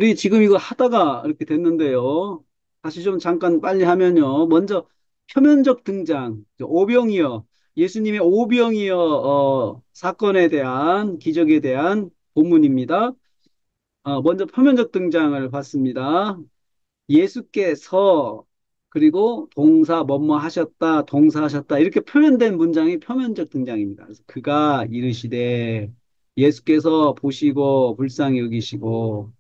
우리 지금 이거 하다가 이렇게 됐는데요. 다시 좀 잠깐 빨리 하면요. 먼저 표면적 등장, 오병이어, 예수님의 오병이어 사건에 대한 기적에 대한 본문입니다. 먼저 표면적 등장을 봤습니다. 예수께서 그리고 동사 뭐뭐 하셨다, 동사하셨다 이렇게 표현된 문장이 표면적 등장입니다. 그래서 그가 이르시되 예수께서 보시고 불쌍히 여기시고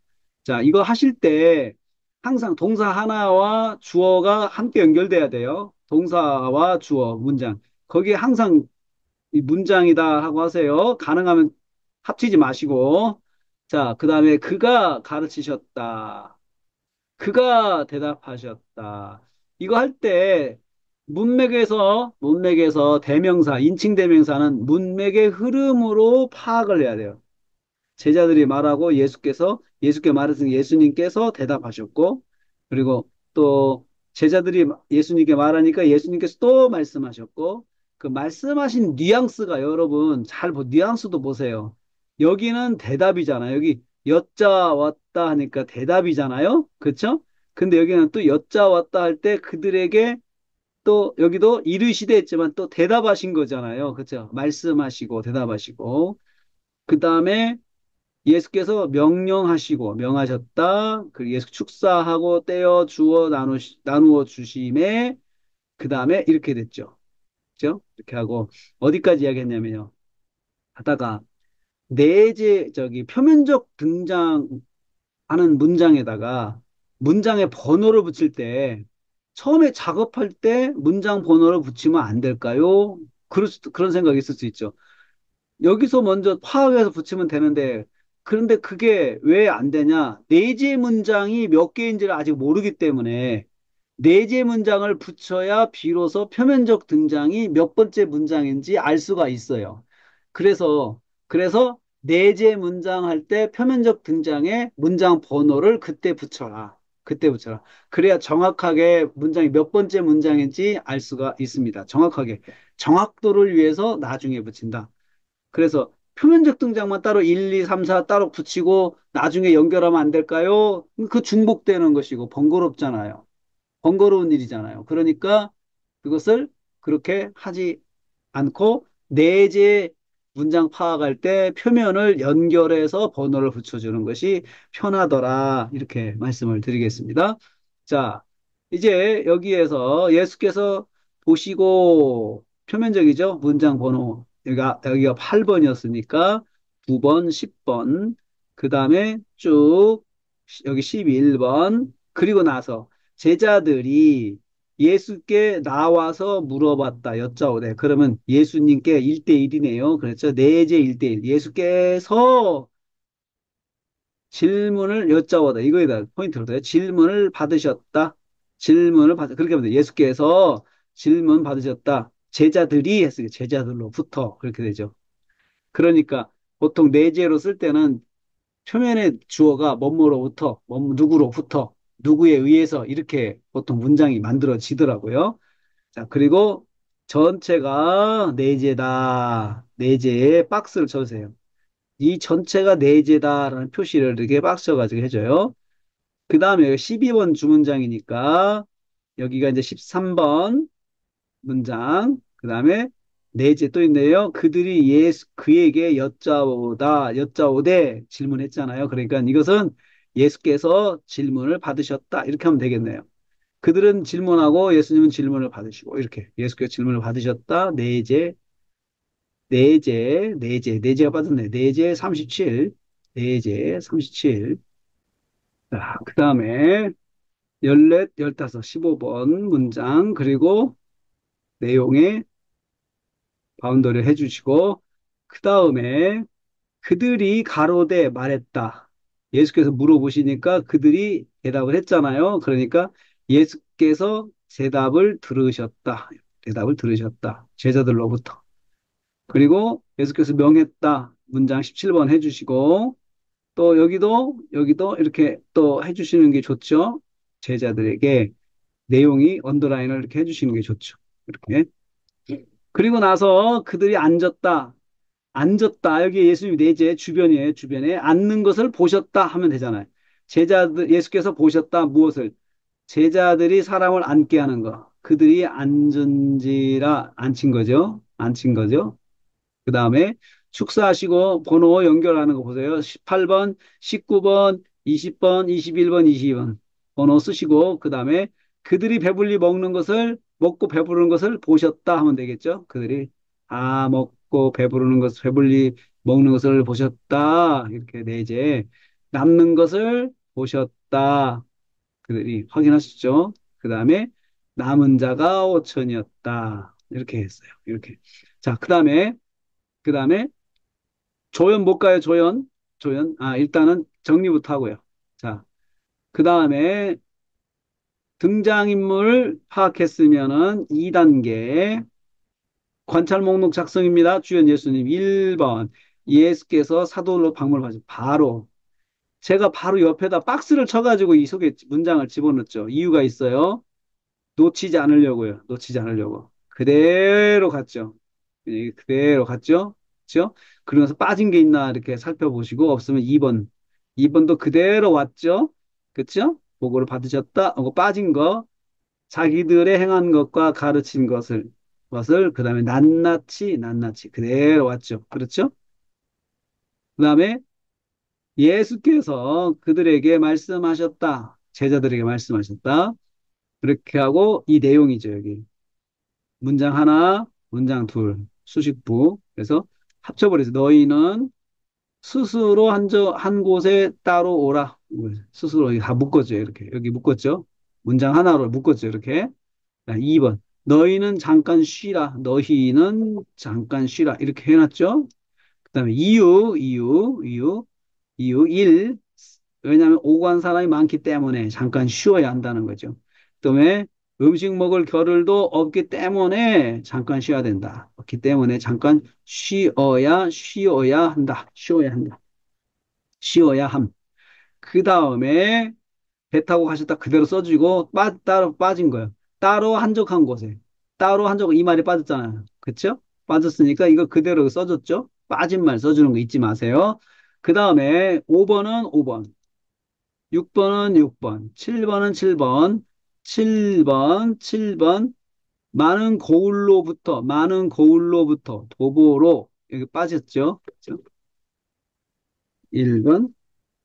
자, 이거 하실 때 항상 동사 하나와 주어가 함께 연결돼야 돼요. 동사와 주어, 문장. 거기에 항상 이 문장이다 하고 하세요. 가능하면 합치지 마시고. 자, 그 다음에 그가 가르치셨다. 그가 대답하셨다. 이거 할 때 문맥에서 대명사, 인칭 대명사는 문맥의 흐름으로 파악을 해야 돼요. 제자들이 말하고 예수께 말했으니 예수님께서 대답하셨고, 그리고 또 제자들이 예수님께 말하니까 예수님께서 또 말씀하셨고, 그 말씀하신 뉘앙스가 여러분 뉘앙스도 보세요. 여기는 대답이잖아요. 여기 여자 왔다 하니까 대답이잖아요. 그렇죠? 근데 여기는 또 여자 왔다 할 때 그들에게 또 여기도 이르시되 했지만 또 대답하신 거잖아요. 그렇죠? 말씀하시고 대답하시고. 그 다음에 예수께서 명령하시고 명하셨다. 그 예수 축사하고 떼어 주어 나누어 주심에 그 다음에 이렇게 됐죠. 그죠? 이렇게 하고 어디까지 이야기했냐면요. 하다가 내재 표면적 등장하는 문장에다가 문장에 번호를 붙일 때 처음에 작업할 때 문장 번호를 붙이면 안 될까요? 그런 생각이 있을 수 있죠. 여기서 먼저 파악해서 붙이면 되는데, 그런데 그게 왜 안 되냐? 내재 문장이 몇 개인지를 아직 모르기 때문에, 내재 문장을 붙여야 비로소 표면적 등장이 몇 번째 문장인지 알 수가 있어요. 그래서 내재 문장 할 때 표면적 등장에 문장 번호를 그때 붙여라. 그때 붙여라. 그래야 정확하게 문장이 몇 번째 문장인지 알 수가 있습니다. 정확하게. 정확도를 위해서 나중에 붙인다. 그래서 표면적 등장만 따로 1, 2, 3, 4 따로 붙이고 나중에 연결하면 안 될까요? 그 중복되는 것이고 번거롭잖아요. 번거로운 일이잖아요. 그러니까 그것을 그렇게 하지 않고 내재 문장 파악할 때 표면을 연결해서 번호를 붙여주는 것이 편하더라. 이렇게 말씀을 드리겠습니다. 자, 이제 여기에서 예수께서 보시고 표면적이죠? 문장 번호. 여기가 8번이었으니까 9번, 10번. 그 다음에 쭉 여기 11번. 그리고 나서 제자들이 예수께 나와서 물어봤다, 여짜오되. 그러면 예수님께 1대1이네요. 그렇죠? 내제 1대1. 예수께서 질문을 여짜오다. 이거에다 포인트를 둬요. 질문을 받으셨다. 그렇게 하면 돼. 예수께서 질문 받으셨다. 제자들이 했으니까 제자들로부터. 그렇게 되죠. 그러니까 보통 내재로 쓸 때는 표면의 주어가 뭐뭐로부터, 누구로부터, 누구에 의해서 이렇게 보통 문장이 만들어지더라고요. 자, 그리고 전체가 내재다. 내재에 박스를 쳐주세요. 이 전체가 내재다라는 표시를 이렇게 박스 쳐가지고 해줘요. 그 다음에 12번 주문장이니까 여기가 이제 13번 문장. 그 다음에 내재 또 있네요. 그들이 그에게 여짜오되 질문했잖아요. 그러니까 이것은 예수께서 질문을 받으셨다. 이렇게 하면 되겠네요. 그들은 질문하고 예수님은 질문을 받으시고 이렇게 예수께서 질문을 받으셨다. 내재가 빠졌네. 내재 37. 내재 37. 자, 그 다음에 14, 15, 15번 문장 그리고 내용에 바운더를 해주시고 그 다음에 그들이 가로되 말했다. 예수께서 물어보시니까 그들이 대답을 했잖아요. 그러니까 예수께서 대답을 들으셨다. 제자들로부터. 그리고 예수께서 명했다. 문장 17번 해주시고 또 여기도 이렇게 또 해주시는 게 좋죠. 제자들에게 내용이 언더라인을 이렇게 해주시는 게 좋죠. 이렇게. 그리고 나서 그들이 앉았다. 앉았다. 여기 예수님 내재 주변에 앉는 것을 보셨다 하면 되잖아요. 제자들, 예수께서 보셨다. 무엇을? 제자들이 사람을 앉게 하는 거. 그들이 앉은지라 앉힌 거죠. 앉힌 거죠. 그 다음에 축사하시고 번호 연결하는 거 보세요. 18번, 19번, 20번, 21번, 22번 번호 쓰시고 그 다음에 그들이 배불리 먹는 것을 먹고 배부르는 것을 보셨다 하면 되겠죠. 그들이 먹고 배부르는 것, 배불리 먹는 것을 보셨다. 이렇게 내제 남는 것을 보셨다. 그들이 확인하시죠. 그 다음에 남은 자가 5천이었다. 이렇게 했어요. 이렇게. 자, 그 다음에 조연 못 가요, 조연? 조연. 일단은 정리부터 하고요. 자, 그 다음에 등장인물 파악했으면은 2단계 관찰 목록 작성입니다. 주연 예수님 1번. 예수께서 사도로 방문을 하죠. 바로. 제가 바로 옆에다 박스를 쳐가지고 이 속에 문장을 집어넣었죠. 이유가 있어요. 놓치지 않으려고요. 놓치지 않으려고. 그대로 갔죠. 그대로 갔죠. 그렇죠? 그러면서 빠진 게 있나 이렇게 살펴보시고 없으면 2번. 2번도 그대로 왔죠. 그렇죠? 보고를 받으셨다. 하고 빠진 거 자기들의 행한 것과 가르친 것을 그다음에 낱낱이 그대로 왔죠. 그렇죠? 그다음에 예수께서 그들에게 말씀하셨다. 제자들에게 말씀하셨다. 그렇게 하고 이 내용이죠, 여기. 문장 하나, 문장 둘, 수식부. 그래서 합쳐버려서 너희는 스스로 한 곳에 따로 오라. 스스로 여기 다 묶었죠. 이렇게. 여기 묶었죠. 문장 하나로 묶었죠. 이렇게. 2번. 너희는 잠깐 쉬라. 너희는 잠깐 쉬라. 이렇게 해놨죠. 그 다음에 이유 1. 왜냐하면 오고 간 사람이 많기 때문에 잠깐 쉬어야 한다는 거죠. 그다음에 음식 먹을 겨를도 없기 때문에 잠깐 쉬어야 된다. 없기 때문에 잠깐 쉬어야 한다. 쉬어야 한다. 쉬어야 함. 그 다음에 배 타고 가셨다 그대로 써주고 따로 빠진 거예요. 따로 한적한 곳에. 따로 한적 이 말이 빠졌잖아요. 그쵸? 빠졌으니까 이거 그대로 써줬죠? 빠진 말 써주는 거 잊지 마세요. 그 다음에 5번은 5번. 6번은 6번, 7번은 7번, 많은 거울로부터 도보로, 여기 빠졌죠? 그죠? 1번,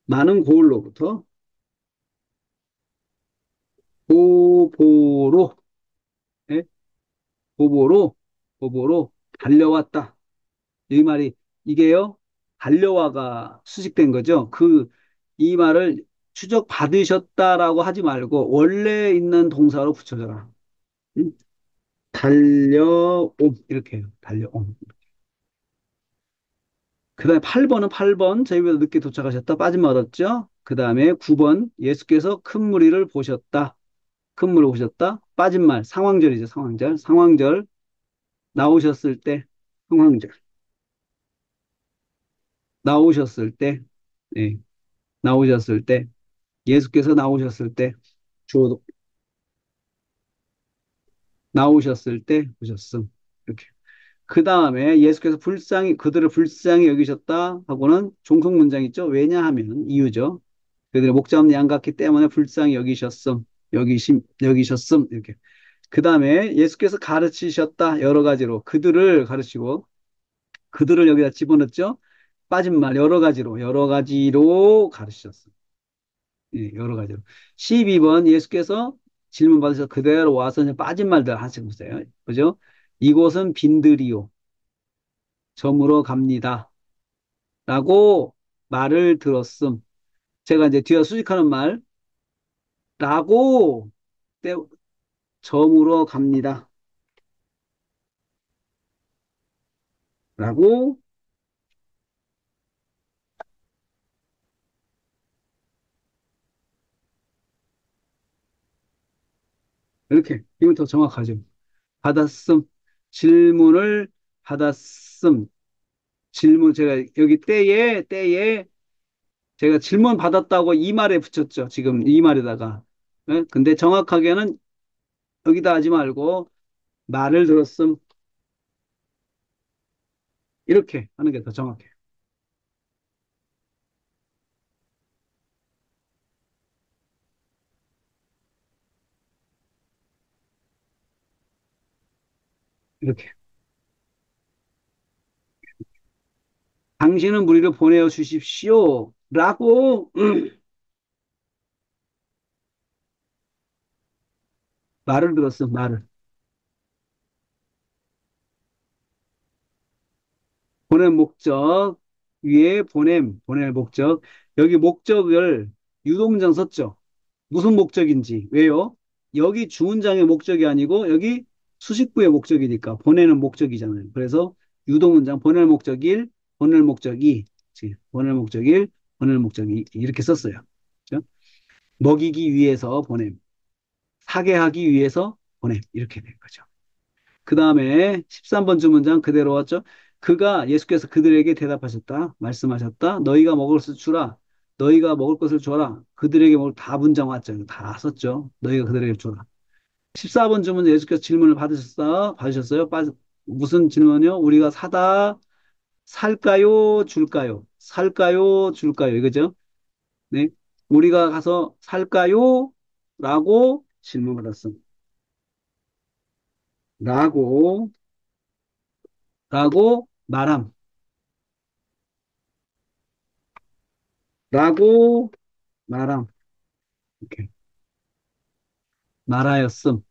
많은 거울로부터 도보로, 예? 도보로, 도보로 달려왔다. 이 말이, 이게요, 달려와가 수식된 거죠. 이 말을 추적 받으셨다라고 하지 말고, 원래 있는 동사로 붙여줘라. 응? 달려옴 이렇게 해요. 달려옴. 그 다음에 8번은 8번 저희보다 늦게 도착하셨다. 빠짐 얻었죠. 그 다음에 9번 예수께서 큰 무리를 보셨다. 큰 무리를 보셨다. 빠진 말 상황절이죠. 상황절 나오셨을 때 상황절 나오셨을 때 예, 나오셨을 때 예수께서 나오셨을 때 주어 나오셨을 때 보셨음. 이렇게. 그 다음에 예수께서 그들을 불쌍히 여기셨다 하고는 종속 문장 있죠. 왜냐하면 이유죠. 그들의 목자 없는 양 같기 때문에 불쌍히 여기셨음. 이렇게. 그 다음에 예수께서 가르치셨다. 여러 가지로. 그들을 가르치고, 그들을 여기다 집어넣었죠. 빠진 말, 여러 가지로 가르치셨음. 예, 여러 가지로. 12번 예수께서 질문 받으셔서 그대로 와서 이제 빠진 말들 하시고 보세요. 그죠? 이곳은 빈들이요. 저물어 갑니다. 라고 말을 들었음. 제가 이제 뒤에 수식하는 말, 라고 때, 저물어 갑니다. 라고, 이렇게. 이건 더 정확하죠. 받았음. 질문을 받았음. 제가 여기 때에, 제가 질문 받았다고 이 말에 붙였죠. 지금 이 말에다가. 예? 근데 정확하게는 여기다 하지 말고 말을 들었음. 이렇게 하는 게 더 정확해요. 이렇게. 당신은 무리를 보내어 주십시오. 라고 말을 들었어, 말을. 보낼 목적, 위에 보낼 목적. 여기 목적을 유동문장 썼죠. 무슨 목적인지. 왜요? 여기 주문장의 목적이 아니고 여기 수식구의 목적이니까 보내는 목적이잖아요. 그래서 유동문장 보낼 목적 1, 보낼 목적 2, 보낼 목적 1, 보낼 목적 2 이렇게 썼어요. 그죠? 먹이기 위해서 보냄, 사게 하기 위해서 보냄 이렇게 된 거죠. 그 다음에 13번 주문장 그대로 왔죠. 그가 예수께서 그들에게 대답하셨다. 말씀하셨다. 너희가 먹을 것을 주라. 너희가 먹을 것을 줘라. 그들에게 먹을 다 문장 왔죠. 다 썼죠. 너희가 그들에게 줘라. 14번 주문 예수께서 질문을 받으셨어요? 무슨 질문이요? 우리가 사다 살까요? 줄까요? 살까요? 줄까요? 이거죠? 네. 우리가 가서 살까요? 라고 질문 받았습니다. 라고, 라고 말함. 라고 말함. 이렇게. 말하였음.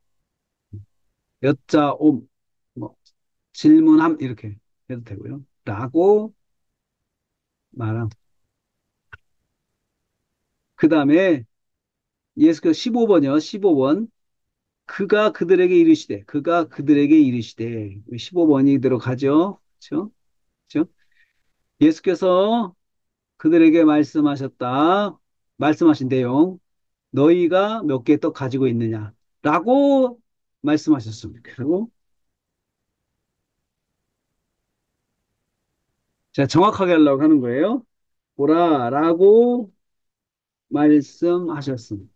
여짜옴. 뭐, 질문함. 이렇게 해도 되고요. 라고 말함. 그 다음에 예수께서 15번이요. 15번. 그가 그들에게 이르시되. 15번이 들어가죠. 그렇죠? 그렇죠? 예수께서 그들에게 말씀하셨다. 말씀하신 내용. 너희가 몇 개 떡 가지고 있느냐? 라고 말씀하셨습니다. 그리고 제가 정확하게 하려고 하는 거예요. 보라라고 말씀하셨습니다.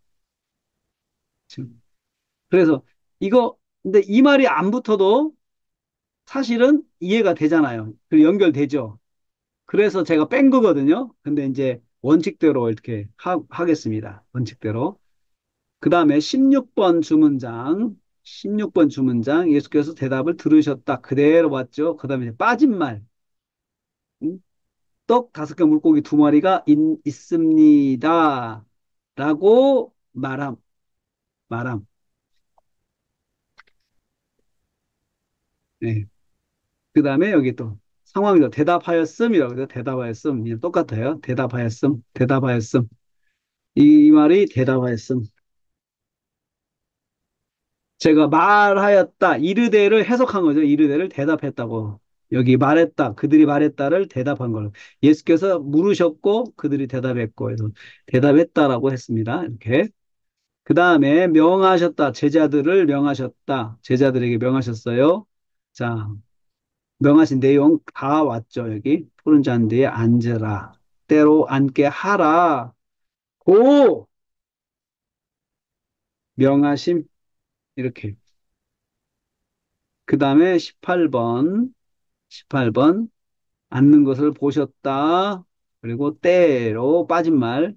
그래서 이거 근데 이 말이 안 붙어도 사실은 이해가 되잖아요. 그리고 연결되죠. 그래서 제가 뺀 거거든요. 근데 이제 원칙대로 이렇게 하겠습니다. 원칙대로. 그 다음에 16번 주문장. 16번 주문장. 예수께서 대답을 들으셨다. 그대로 왔죠. 그 다음에 빠진 말. 응? 떡 5개 물고기 2마리가 있습니다. 라고 말함. 네. 그 다음에 여기 또 상황이죠. 대답하였음이라고 해서 대답하였음. 그냥 똑같아요. 대답하였음. 이 말이 대답하였음. 제가 말하였다. 이르되를 해석한 거죠. 이르되를 대답했다고. 여기 말했다. 그들이 말했다를 대답한 걸로. 예수께서 물으셨고 그들이 대답했고 해서 대답했다라고 했습니다. 이렇게. 그 다음에 명하셨다. 제자들을 명하셨다. 제자들에게 명하셨어요. 자, 명하신 내용 다 왔죠. 여기 푸른 잔디에 앉으라. 때로 앉게 하라. 고 명하심 이렇게. 그 다음에 18번 앉는 것을 보셨다. 그리고 때로 빠진 말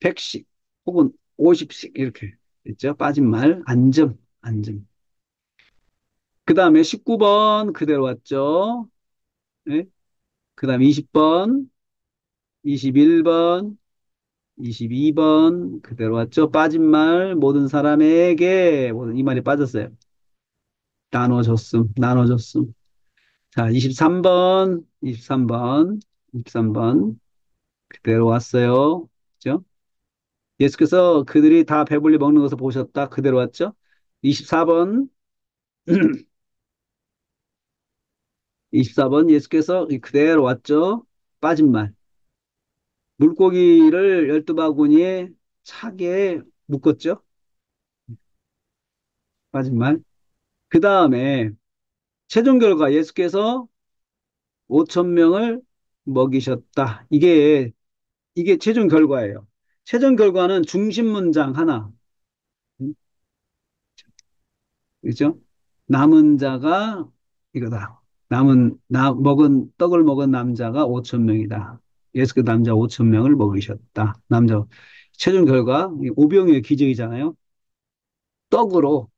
100씩 혹은 50씩 이렇게 있죠. 빠진 말 앉음. 그 다음에 19번 그대로 왔죠. 네? 그 다음에 20번 21번 22번 그대로 왔죠. 빠진 말 모든 사람에게 모든 이 말이 빠졌어요. 나눠줬음. 자, 23번 그대로 왔어요. 그죠? 예수께서 그들이 다 배불리 먹는 것을 보셨다. 그대로 왔죠? 24번 24번 예수께서 그대로 왔죠? 빠진 말. 물고기를 12바구니에 차게 묶었죠? 빠진 말. 그 다음에 최종 결과 예수께서 5천 명을 먹이셨다. 이게 최종 결과예요. 최종 결과는 중심 문장 하나. 음, 그죠? 남은 자가 이거다. 떡을 먹은 남자가 5천 명이다. 예수 그 남자 5천 명을 먹이셨다. 최종 결과, 오병이의 기적이잖아요.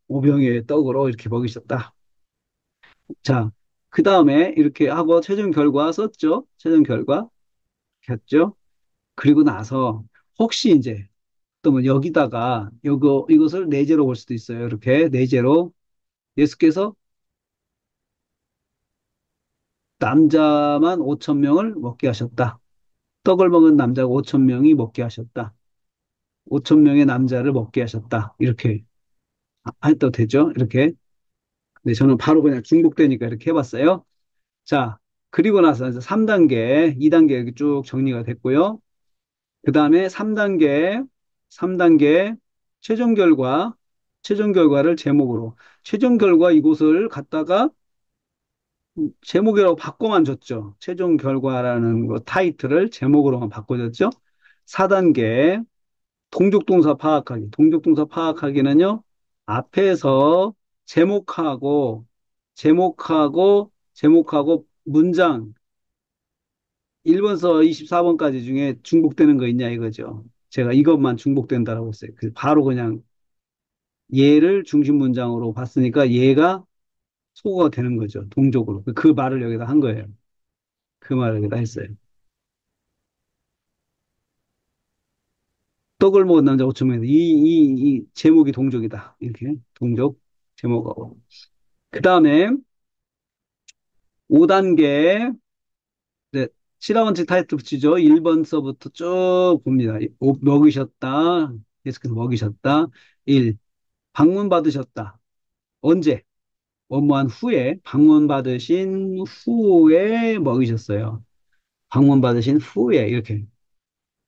오병이의 떡으로 이렇게 먹이셨다. 자, 그 다음에 이렇게 하고 최종 결과 썼죠? 최종 결과 했죠? 그리고 나서 혹시 이제 또 뭐 여기다가 이것을 내재로 볼 수도 있어요. 이렇게 내재로 예수께서 남자만 5천 명을 먹게 하셨다. 떡을 먹은 남자가 5천 명이 먹게 하셨다. 5천 명의 남자를 먹게 하셨다. 이렇게 해도 되죠? 이렇게. 네, 저는 바로 그냥 중복되니까 이렇게 해봤어요. 자, 그리고 나서 이제 3단계, 2단계 이렇게 쭉 정리가 됐고요. 그 다음에 3단계 최종 결과를 제목으로. 최종 결과 이곳을 갖다가 제목이라고 바꿔만 줬죠. 최종 결과라는 거 타이틀을 제목으로만 바꿔줬죠. 4단계 동족동사 파악하기. 동족동사 파악하기는요, 앞에서 제목하고, 제목하고 문장 1번서 24번까지 중에 중복되는 거 있냐 이거죠. 제가 이것만 중복된다라고 했어요. 바로 그냥 얘를 중심 문장으로 봤으니까 얘가 소거가 되는 거죠. 동족으로. 그 말을 여기다 한 거예요. 그 말을 여기다 했어요. 떡을 먹은 남자 5천명에서 이 제목이 동족이다. 이렇게 동족 제목하고. 그 다음에 5단계 네, 실화원칙 타이틀 붙이죠. 1번서부터 쭉 봅니다. 먹이셨다. 예수께서 먹이셨다. 1. 방문 받으셨다. 언제? 원무한 후에 방문 받으신 후에 먹이셨어요. 방문 받으신 후에 이렇게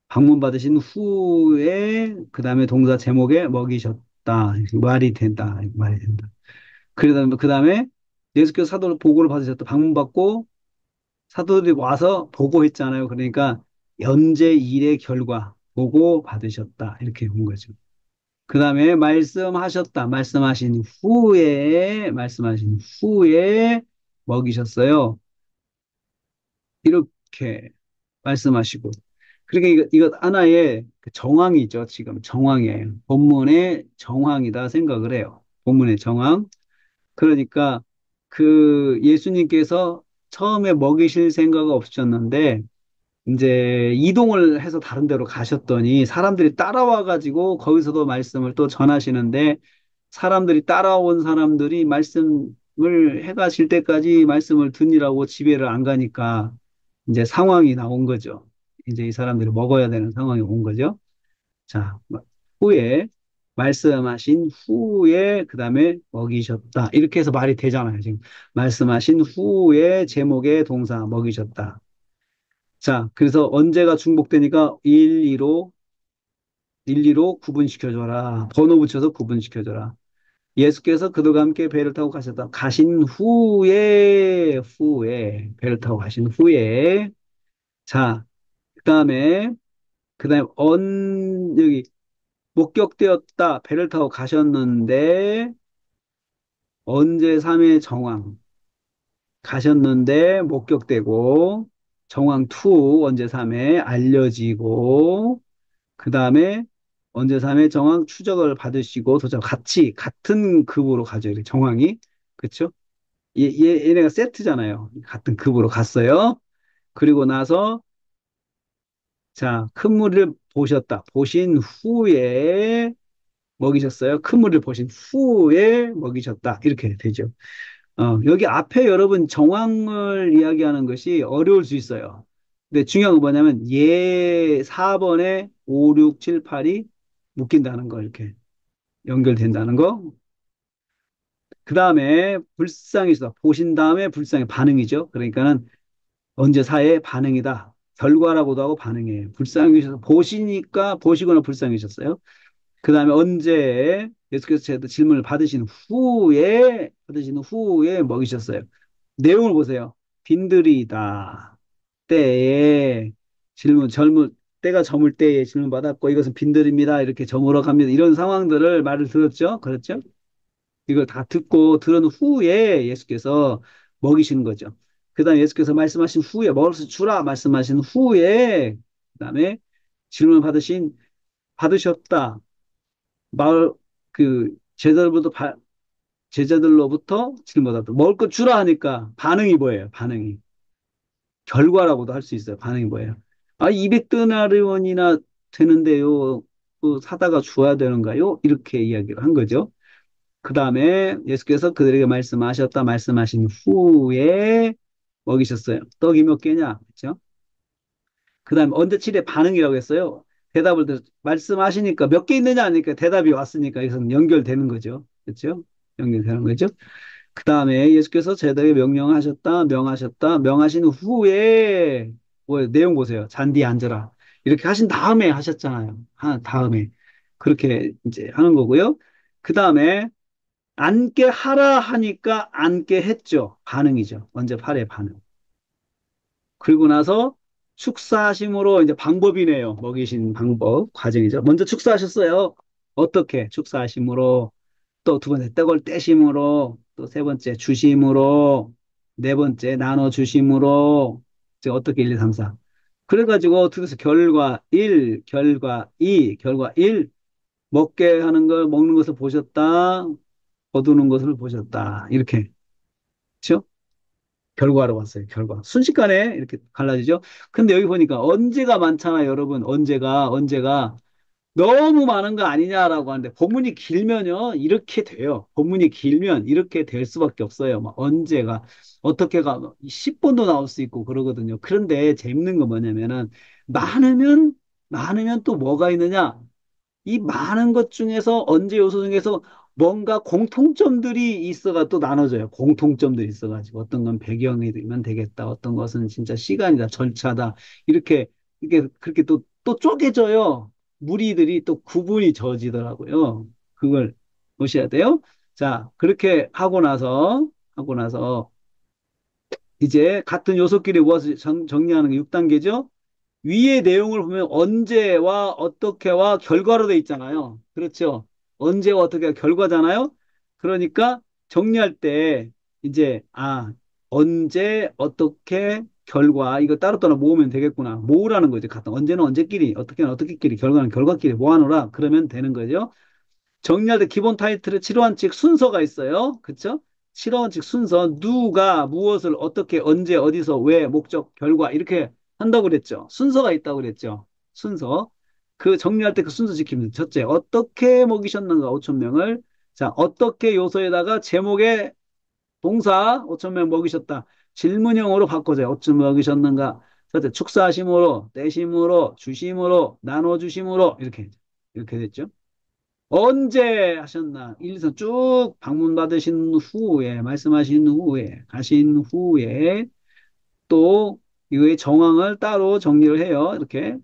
방문 받으신 후에 그 다음에 동사 제목에 먹이셨다. 말이 된다. 말이 된다. 그 다음에 예수께서 사도를 보고를 받으셨다. 방문 받고 사도들이 와서 보고했잖아요. 그러니까 연재 일의 결과 보고 받으셨다. 이렇게 본 거죠. 그 다음에 말씀하신 후에 먹이셨어요. 이렇게 말씀하시고. 그러니까 이거 하나의 그 정황이죠. 지금 정황이에요. 본문의 정황이다 생각을 해요. 본문의 정황. 그러니까 그 예수님께서 처음에 먹이실 생각 없으셨는데 이제 이동을 해서 다른 데로 가셨더니 사람들이 따라와 가지고 거기서도 말씀을 또 전하시는데 사람들이 따라온 사람들이 말씀을 해가실 때까지 말씀을 듣느라고 집에를 안 가니까 이제 상황이 나온 거죠. 이제 이 사람들이 먹어야 되는 상황이 온 거죠. 자, 후에 말씀하신 후에 그다음에 먹이셨다. 이렇게 해서 말이 되잖아요. 지금 말씀하신 후에 제목의 동사 먹이셨다. 자, 그래서 언제가 중복되니까 1, 2로 구분시켜줘라. 번호 붙여서 구분시켜줘라. 예수께서 그들과 함께 배를 타고 가셨다. 가신 후에, 배를 타고 가신 후에. 자, 그 다음에, 여기, 목격되었다. 배를 타고 가셨는데, 언제 3회 정황. 가셨는데, 목격되고, 정황 2, 언제 3회 알려지고, 그 다음에 언제 3회 정황 추적을 받으시고 도착 같은 급으로 가죠. 이렇게 정황이. 그쵸? 얘네가 세트잖아요. 같은 급으로 갔어요. 그리고 나서 자, 큰 무리를 보셨다. 보신 후에 먹이셨어요. 큰 무리를 보신 후에 먹이셨다. 이렇게 되죠. 여기 앞에 여러분 정황을 이야기하는 것이 어려울 수 있어요. 근데 중요한 건 뭐냐면 얘 4번에 5, 6, 7, 8이 묶인다는 거 이렇게 연결된다는 거. 그 다음에 불쌍히시다. 보신 다음에 불쌍히 반응이죠. 그러니까는 언제 사의 반응이다. 결과라고도 하고 반응이에요. 불쌍히셔서 보시니까 보시거나 불쌍히셨어요. 그 다음에 언제 예수께서 질문을 받으신 후에 먹이셨어요. 내용을 보세요. 빈들이다. 때에 때가 저물 때에 질문 받았고 이것은 빈들입니다. 이렇게 저물어 갑니다. 이런 상황들을 말을 들었죠. 그렇죠? 이걸 다 듣고 들은 후에 예수께서 먹이시는 거죠. 그 다음에 예수께서 말씀하신 후에 먹을 수 주라 말씀하신 후에 그 다음에 질문 받으셨다. 마을 그 제자들부터 제자들로부터 질문하다. 먹을 거 주라 하니까 반응이 뭐예요? 반응이. 결과라고도 할 수 있어요. 반응이 뭐예요? 아, 200데나리온이나 되는데요. 그 사다가 주어야 되는가요? 이렇게 이야기를 한 거죠. 그 다음에 예수께서 그들에게 말씀하신 후에 먹이셨어요. 떡이 몇 개냐? 그렇죠? 그 다음에 언제 칠의 반응이라고 했어요. 말씀하시니까 몇 개 있느냐 하니까 대답이 왔으니까 여기서 연결되는 거죠. 그렇죠? 연결되는 거죠. 그 다음에 예수께서 제자에게 명하신 후에 뭐 내용 보세요. 잔디에 앉아라. 이렇게 하신 다음에 하셨잖아요. 다음에 그렇게 이제 하는 거고요. 그 다음에 앉게 하라 하니까 앉게 했죠. 반응이죠. 먼저 팔의 반응. 그리고 나서 축사하심으로 이제 방법이네요. 먹이신 방법, 과정이죠. 먼저 축사하셨어요. 어떻게? 축사하심으로, 또 두 번째 떡을 떼심으로, 또 세 번째 주심으로, 네 번째 나눠 주심으로, 이제 어떻게 1, 2, 3, 4. 그래가지고 어떻게 해서 결과 1, 결과 1, 먹게 하는 걸, 먹는 것을 보셨다, 거두는 것을 보셨다. 이렇게. 그렇죠? 결과로 왔어요. 결과. 순식간에 이렇게 갈라지죠. 근데 여기 보니까 언제가 많잖아요, 여러분. 언제가 너무 많은 거 아니냐라고 하는데 본문이 길면요 이렇게 돼요. 본문이 길면 이렇게 될 수밖에 없어요. 막 언제가 어떻게 가 10번도 나올 수 있고 그러거든요. 그런데 재밌는 건 뭐냐면은 많으면 많으면 또 뭐가 있느냐? 이 많은 것 중에서 언제 요소 중에서 뭔가 공통점들이 있어가 또 나눠져요. 공통점들이 있어가지고 어떤 건 배경이면 되겠다. 어떤 것은 진짜 시간이다, 절차다. 이렇게 그렇게 또 쪼개져요. 무리들이 또 구분이 져지더라고요. 그걸 보셔야 돼요. 자, 그렇게 하고 나서 이제 같은 요소끼리 모아서 정리하는 게 6단계죠. 위의 내용을 보면 언제와 어떻게와 결과로 돼 있잖아요. 그렇죠? 언제와 어떻게가 결과잖아요. 그러니까 정리할 때 이제 언제 어떻게 결과 이거 따로따로 모으면 되겠구나. 모으라는 거죠. 같은 언제는 언제끼리 어떻게는 어떻게끼리 결과는 결과끼리 모아놓으라. 그러면 되는 거죠. 정리할 때 기본 타이틀에 7호원칙 순서가 있어요. 그쵸? 7호원칙 순서, 누가 무엇을 어떻게 언제 어디서 왜 목적 결과 이렇게 한다고 그랬죠. 순서가 있다고 그랬죠. 순서. 그 정리할 때 그 순서 지키면 첫째, 어떻게 먹이셨는가 5천 명을. 자, 어떻게 요소에다가 제목에 동사 5천 명 먹이셨다. 질문형으로 바꿔줘요. 어쩜 먹이셨는가. 첫째, 축사하심으로, 떼심으로, 주심으로, 나눠주심으로 이렇게 됐죠. 언제 하셨나? 1, 2선 쭉 방문 받으신 후에, 말씀하신 후에, 가신 후에, 또, 이거의 정황을 따로 정리를 해요. 이렇게.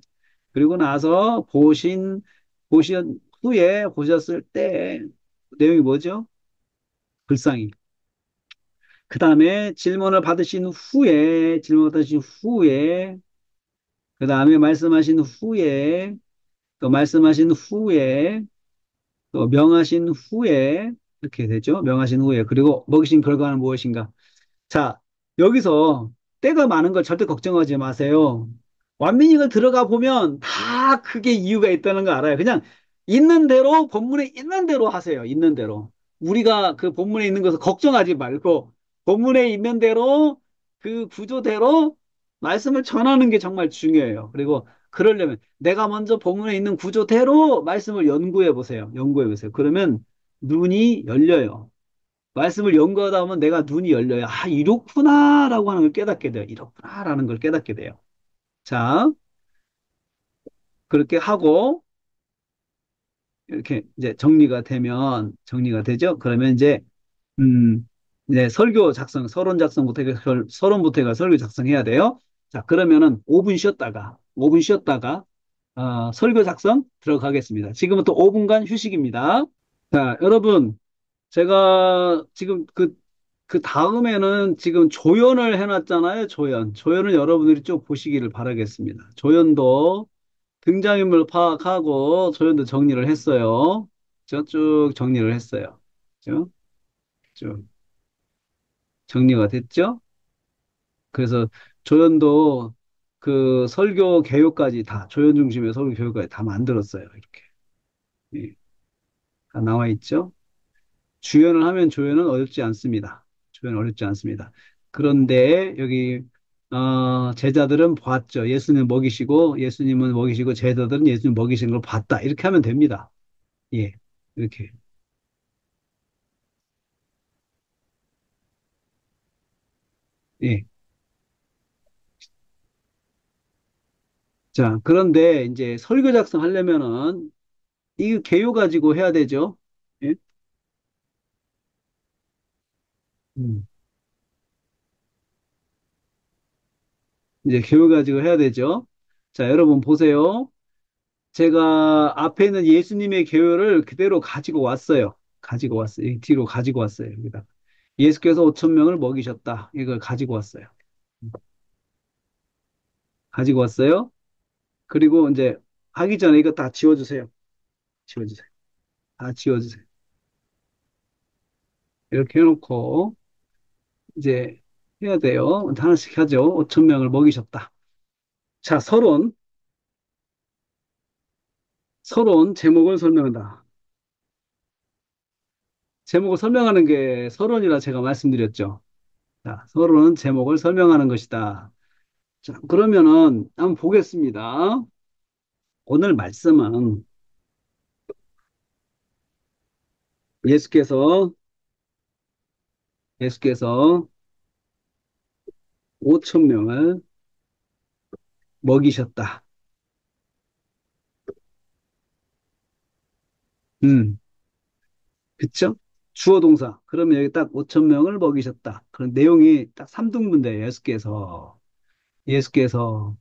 그리고 나서 보신 후에, 보셨을 때, 내용이 뭐죠? 불쌍히. 그 다음에 질문 받으신 후에, 그 다음에 말씀하신 후에, 또 말씀하신 후에, 또 명하신 후에 이렇게 되죠. 명하신 후에. 그리고 먹이신 결과는 무엇인가? 자, 여기서 때가 많은 걸 절대 걱정하지 마세요. 완민이가 들어가 보면 다 그게 이유가 있다는 거 알아요. 그냥 있는 대로 본문에 있는 대로 하세요. 있는 대로. 우리가 그 본문에 있는 것을 걱정하지 말고 본문에 있는 대로 그 구조대로 말씀을 전하는 게 정말 중요해요. 그리고 그러려면 내가 먼저 본문에 있는 구조대로 말씀을 연구해 보세요. 연구해 보세요. 그러면 눈이 열려요. 말씀을 연구하다 보면 내가 눈이 열려요. 이렇구나라고 하는 걸 깨닫게 돼요. 이렇구나라는 걸 깨닫게 돼요. 자, 그렇게 하고 이렇게 이제 정리가 되죠. 그러면 음, 이제 설교 작성, 서론부터 해가 설교 작성해야 돼요. 자, 그러면은 5분 쉬었다가 설교 작성 들어가겠습니다. 지금부터 5분간 휴식입니다. 자, 여러분, 제가 지금 그 다음에는 지금 조연을 해놨잖아요. 조연을 여러분들이 쭉 보시기를 바라겠습니다. 조연도 등장인물 파악하고 조연도 정리를 했어요. 저쭉 정리를 했어요. 그죠? 쭉 정리가 됐죠? 그래서 조연도 그 설교 개요까지 조연 중심의 설교 교육까지 다 만들었어요. 이렇게. 예, 다 나와 있죠? 주연을 하면 조연은 어렵지 않습니다. 조연 어렵지 않습니다. 그런데 여기 제자들은 봤죠. 예수님 먹이시고 예수님은 먹이시고 제자들은 예수님 먹이시는 걸 봤다. 이렇게 하면 됩니다. 예, 이렇게. 예. 자, 그런데 이제 설교 작성하려면은 이 개요 가지고 해야 되죠. 예? 음. 이제 개요 가지고 해야 되죠. 자, 여러분 보세요. 제가 앞에 있는 예수님의 계율을 그대로 가지고 왔어요. 가지고 왔어요. 이 뒤로 가지고 왔어요. 여기다. 예수께서 5천 명을 먹이셨다. 이걸 가지고 왔어요. 가지고 왔어요. 그리고 이제 하기 전에 이거 다 지워주세요. 지워주세요. 다 지워주세요. 이렇게 해놓고 이제 해야 돼요. 하나씩 하죠. 5천 명을 먹이셨다. 자, 서론 제목을 설명한다. 제목을 설명하는 게 서론이라 제가 말씀드렸죠. 자, 서론은 제목을 설명하는 것이다. 자, 그러면은 한번 보겠습니다. 오늘 말씀은 예수께서 예수께서 5천 명을 먹이셨다. 음, 그쵸? 주어 동사. 그러면 여기 딱 5천 명을 먹이셨다. 그런 내용이 딱 삼등분돼요. 예수께서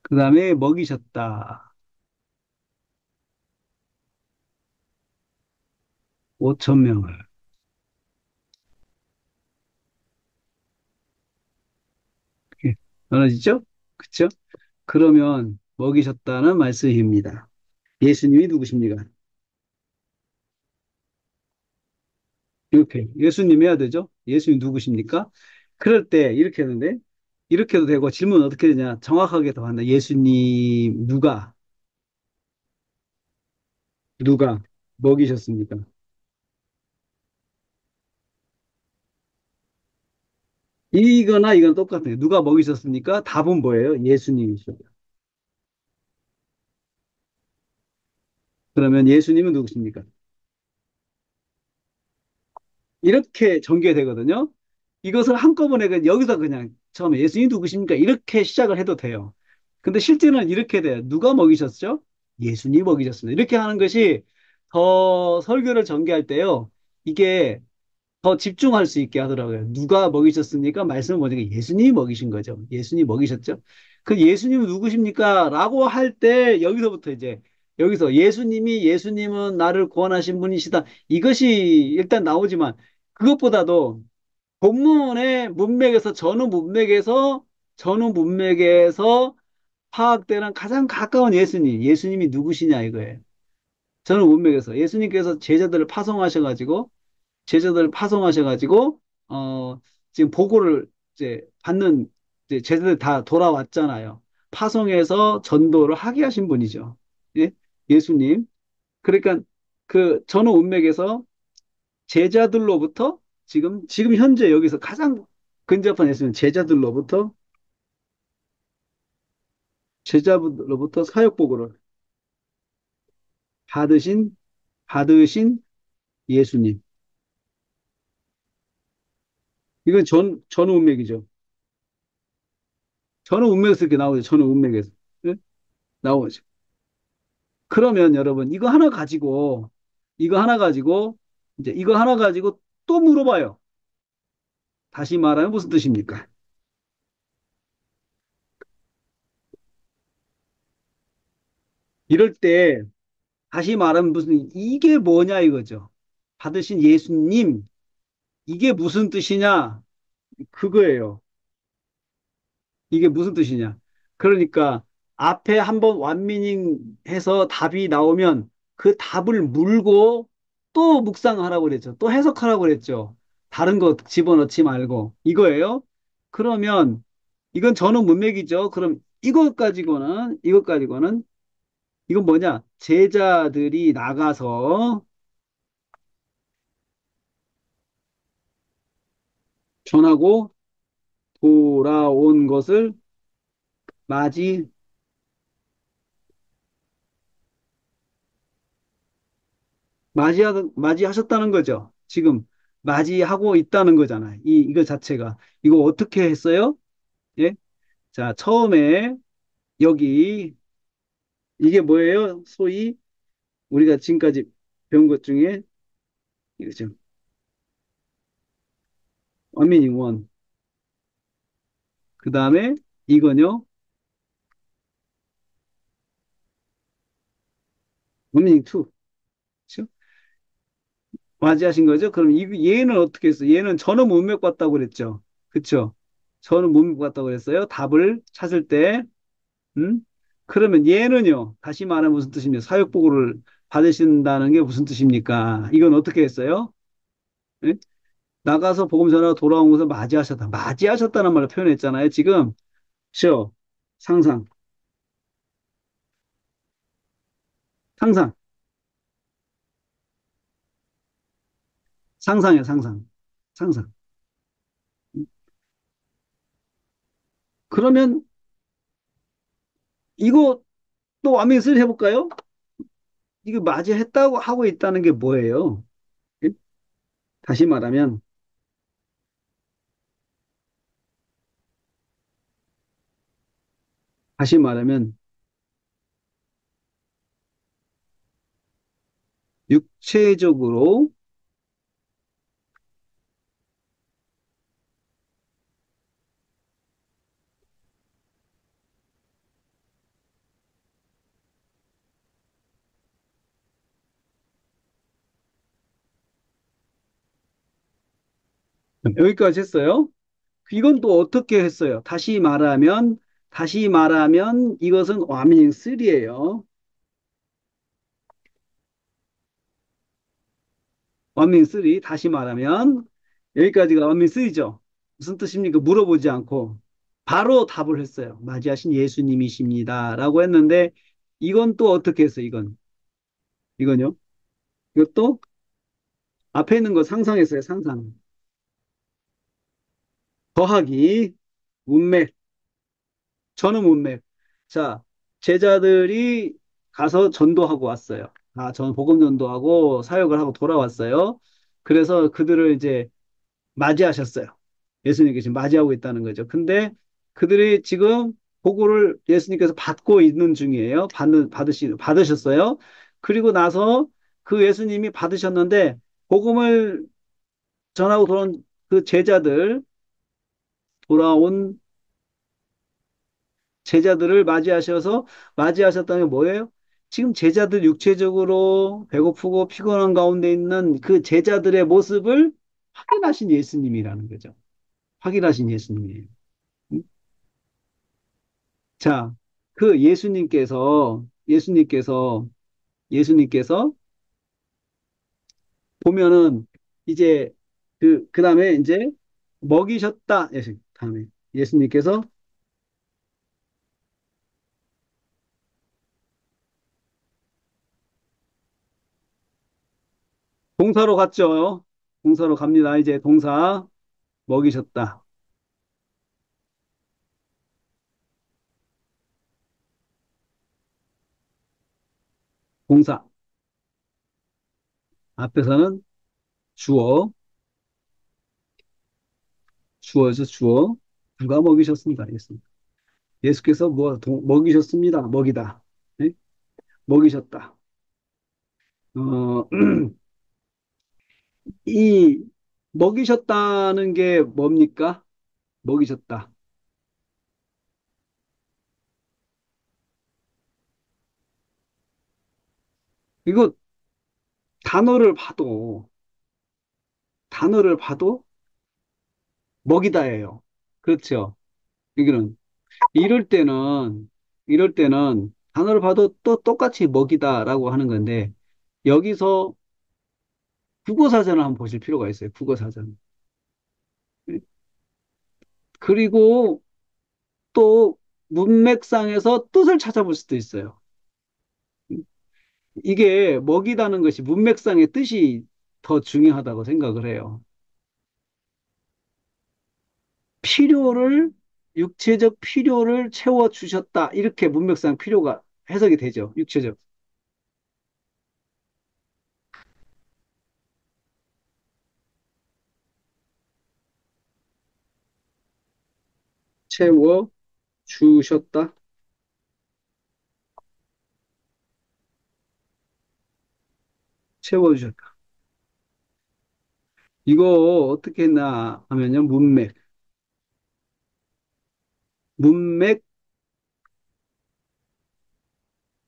그 다음에 먹이셨다. 5천 명을. 이렇게 나눠지죠? 그쵸? 그러면 먹이셨다는 말씀입니다. 예수님이 누구십니까? 이렇게 예수님 해야 되죠? 예수님 누구십니까? 그럴 때 이렇게 하는데 이렇게 해도 되고 질문 어떻게 되냐? 정확하게 더 한다. 예수님 누가 먹이셨습니까? 이거나 이건 똑같아요. 누가 먹이셨습니까? 답은 뭐예요? 예수님이죠. 그러면 예수님은 누구십니까? 이렇게 전개되거든요. 이것을 한꺼번에 여기서 그냥 처음에 예수님 누구십니까? 이렇게 시작을 해도 돼요. 근데 실제는 이렇게 돼요. 누가 먹이셨죠? 예수님이 먹이셨습니다. 이렇게 하는 것이 더 설교를 전개할 때요. 이게 더 집중할 수 있게 하더라고요. 누가 먹이셨습니까? 말씀을 보니까 예수님이 먹이신 거죠. 예수님이 먹이셨죠. 그 예수님은 누구십니까? 라고 할 때 여기서부터 이제 여기서 예수님은 나를 구원하신 분이시다. 이것이 일단 나오지만 그것보다도 본문의 문맥에서 파악되는 가장 가까운 예수님이 누구시냐 이거예요. 전후 문맥에서 예수님께서 제자들을 파송하셔가지고 지금 보고를 이제 받는 이제 제자들 다 돌아왔잖아요. 파송해서 전도를 하게 하신 분이죠. 예? 예수님. 그러니까 그 전후 문맥에서 제자들로부터 지금 현재 여기서 가장 근접한 예수님 제자분들로부터 사역 보고를 받으신 받으신 예수님. 이건 전후 문맥이죠. 전후 문맥에서 이렇게 나오죠. 전후 문맥에서. 예? 나오죠. 그러면 여러분 이거 하나 가지고 또 물어봐요. 다시 말하면 무슨 뜻입니까? 이럴 때 다시 말하면 무슨 이게 뭐냐 이거죠. 받으신 예수님 이게 무슨 뜻이냐 그거예요. 이게 무슨 뜻이냐. 그러니까 앞에 한번 완미닝 해서 답이 나오면 그 답을 물고 또 묵상하라고 그랬죠. 또 해석하라고 그랬죠. 다른 거 집어넣지 말고. 이거예요. 그러면 이건 전후 문맥이죠. 그럼 이것 가지고는 이건 뭐냐? 제자들이 나가서 전하고 돌아온 것을 맞이, 맞이하셨다는 거죠. 지금 맞이하고 있다는 거잖아요. 이거 자체가. 이거 어떻게 했어요? 예? 자, 처음에 여기 이게 뭐예요? 소위 우리가 지금까지 배운 것 중에 이거죠. 원미닝 원. 그 다음에 이건요. 원미닝 투. 그렇죠? 맞이하신 거죠? 그럼 얘는 어떻게 했어요? 얘는 저는 문맥 같다고 그랬죠. 그쵸? 저는 문맥 같다고 그랬어요. 답을 찾을 때, 음? 그러면 얘는요, 다시 말하면 무슨 뜻입니까? 사역보고를 받으신다는 게 무슨 뜻입니까? 이건 어떻게 했어요? 예? 나가서 복음 전하고 돌아온 것을 맞이하셨다. 맞이하셨다는 말을 표현했잖아요. 지금, 쇼, 상상, 상상, 상상이에요, 상상, 상상. 그러면 이거 또 완명을 해볼까요? 이거 맞이했다고 하고 있다는 게 뭐예요? 예? 다시 말하면, 다시 말하면, 육체적으로, 여기까지 했어요. 이건 또 어떻게 했어요? 다시 말하면 이것은 와밍 3예요. 와밍 3, 다시 말하면 여기까지가 와밍 3죠. 무슨 뜻입니까? 물어보지 않고 바로 답을 했어요. 맞이하신 예수님이십니다. 라고 했는데 이건 또 어떻게 했어요? 이건요? 이것도 앞에 있는 거 상상했어요. 상상. 더하기 문맥. 저는 문맥. 자, 제자들이 가서 전도하고 왔어요. 저는 복음 전도하고 사역을 하고 돌아왔어요. 그래서 그들을 이제 맞이하셨어요. 예수님께서 지금 맞이하고 있다는 거죠. 근데 그들이 지금 보고를 예수님께서 받고 있는 중이에요. 받으셨어요. 그리고 나서 그 예수님이 받으셨는데 복음을 전하고 돌아온 그 돌아온 제자들을 맞이하셨다는 게 뭐예요? 지금 제자들 육체적으로 배고프고 피곤한 가운데 있는 그 제자들의 모습을 확인하신 예수님이라는 거죠. 확인하신 예수님이에요. 음? 자, 그 예수님께서 보면은 이제 그 다음에 이제 먹이셨다. 다음에 예수님께서 동사로 갔죠. 동사로 갑니다. 이제 동사 먹이셨다. 동사 앞에서는 주어, 주어죠, 주어. 누가 먹이셨습니다. 예수께서 먹이셨습니다. 먹이다. 네? 먹이셨다. 어, 이 먹이셨다는 게 뭡니까? 먹이셨다. 이거 단어를 봐도, 단어를 봐도 먹이다예요. 그렇죠. 이거는, 이럴 때는, 이럴 때는 단어를 봐도 또 똑같이 먹이다라고 하는 건데, 여기서 국어사전을 한번 보실 필요가 있어요. 국어사전. 그리고 또 문맥상에서 뜻을 찾아볼 수도 있어요. 이게 먹이다는 것이 문맥상의 뜻이 더 중요하다고 생각을 해요. 필요를, 육체적 필요를 채워주셨다. 이렇게 문맥상 필요가 해석이 되죠. 육체적. 채워주셨다. 채워주셨다. 이거 어떻게 했나 하면요. 문맥. 문맥.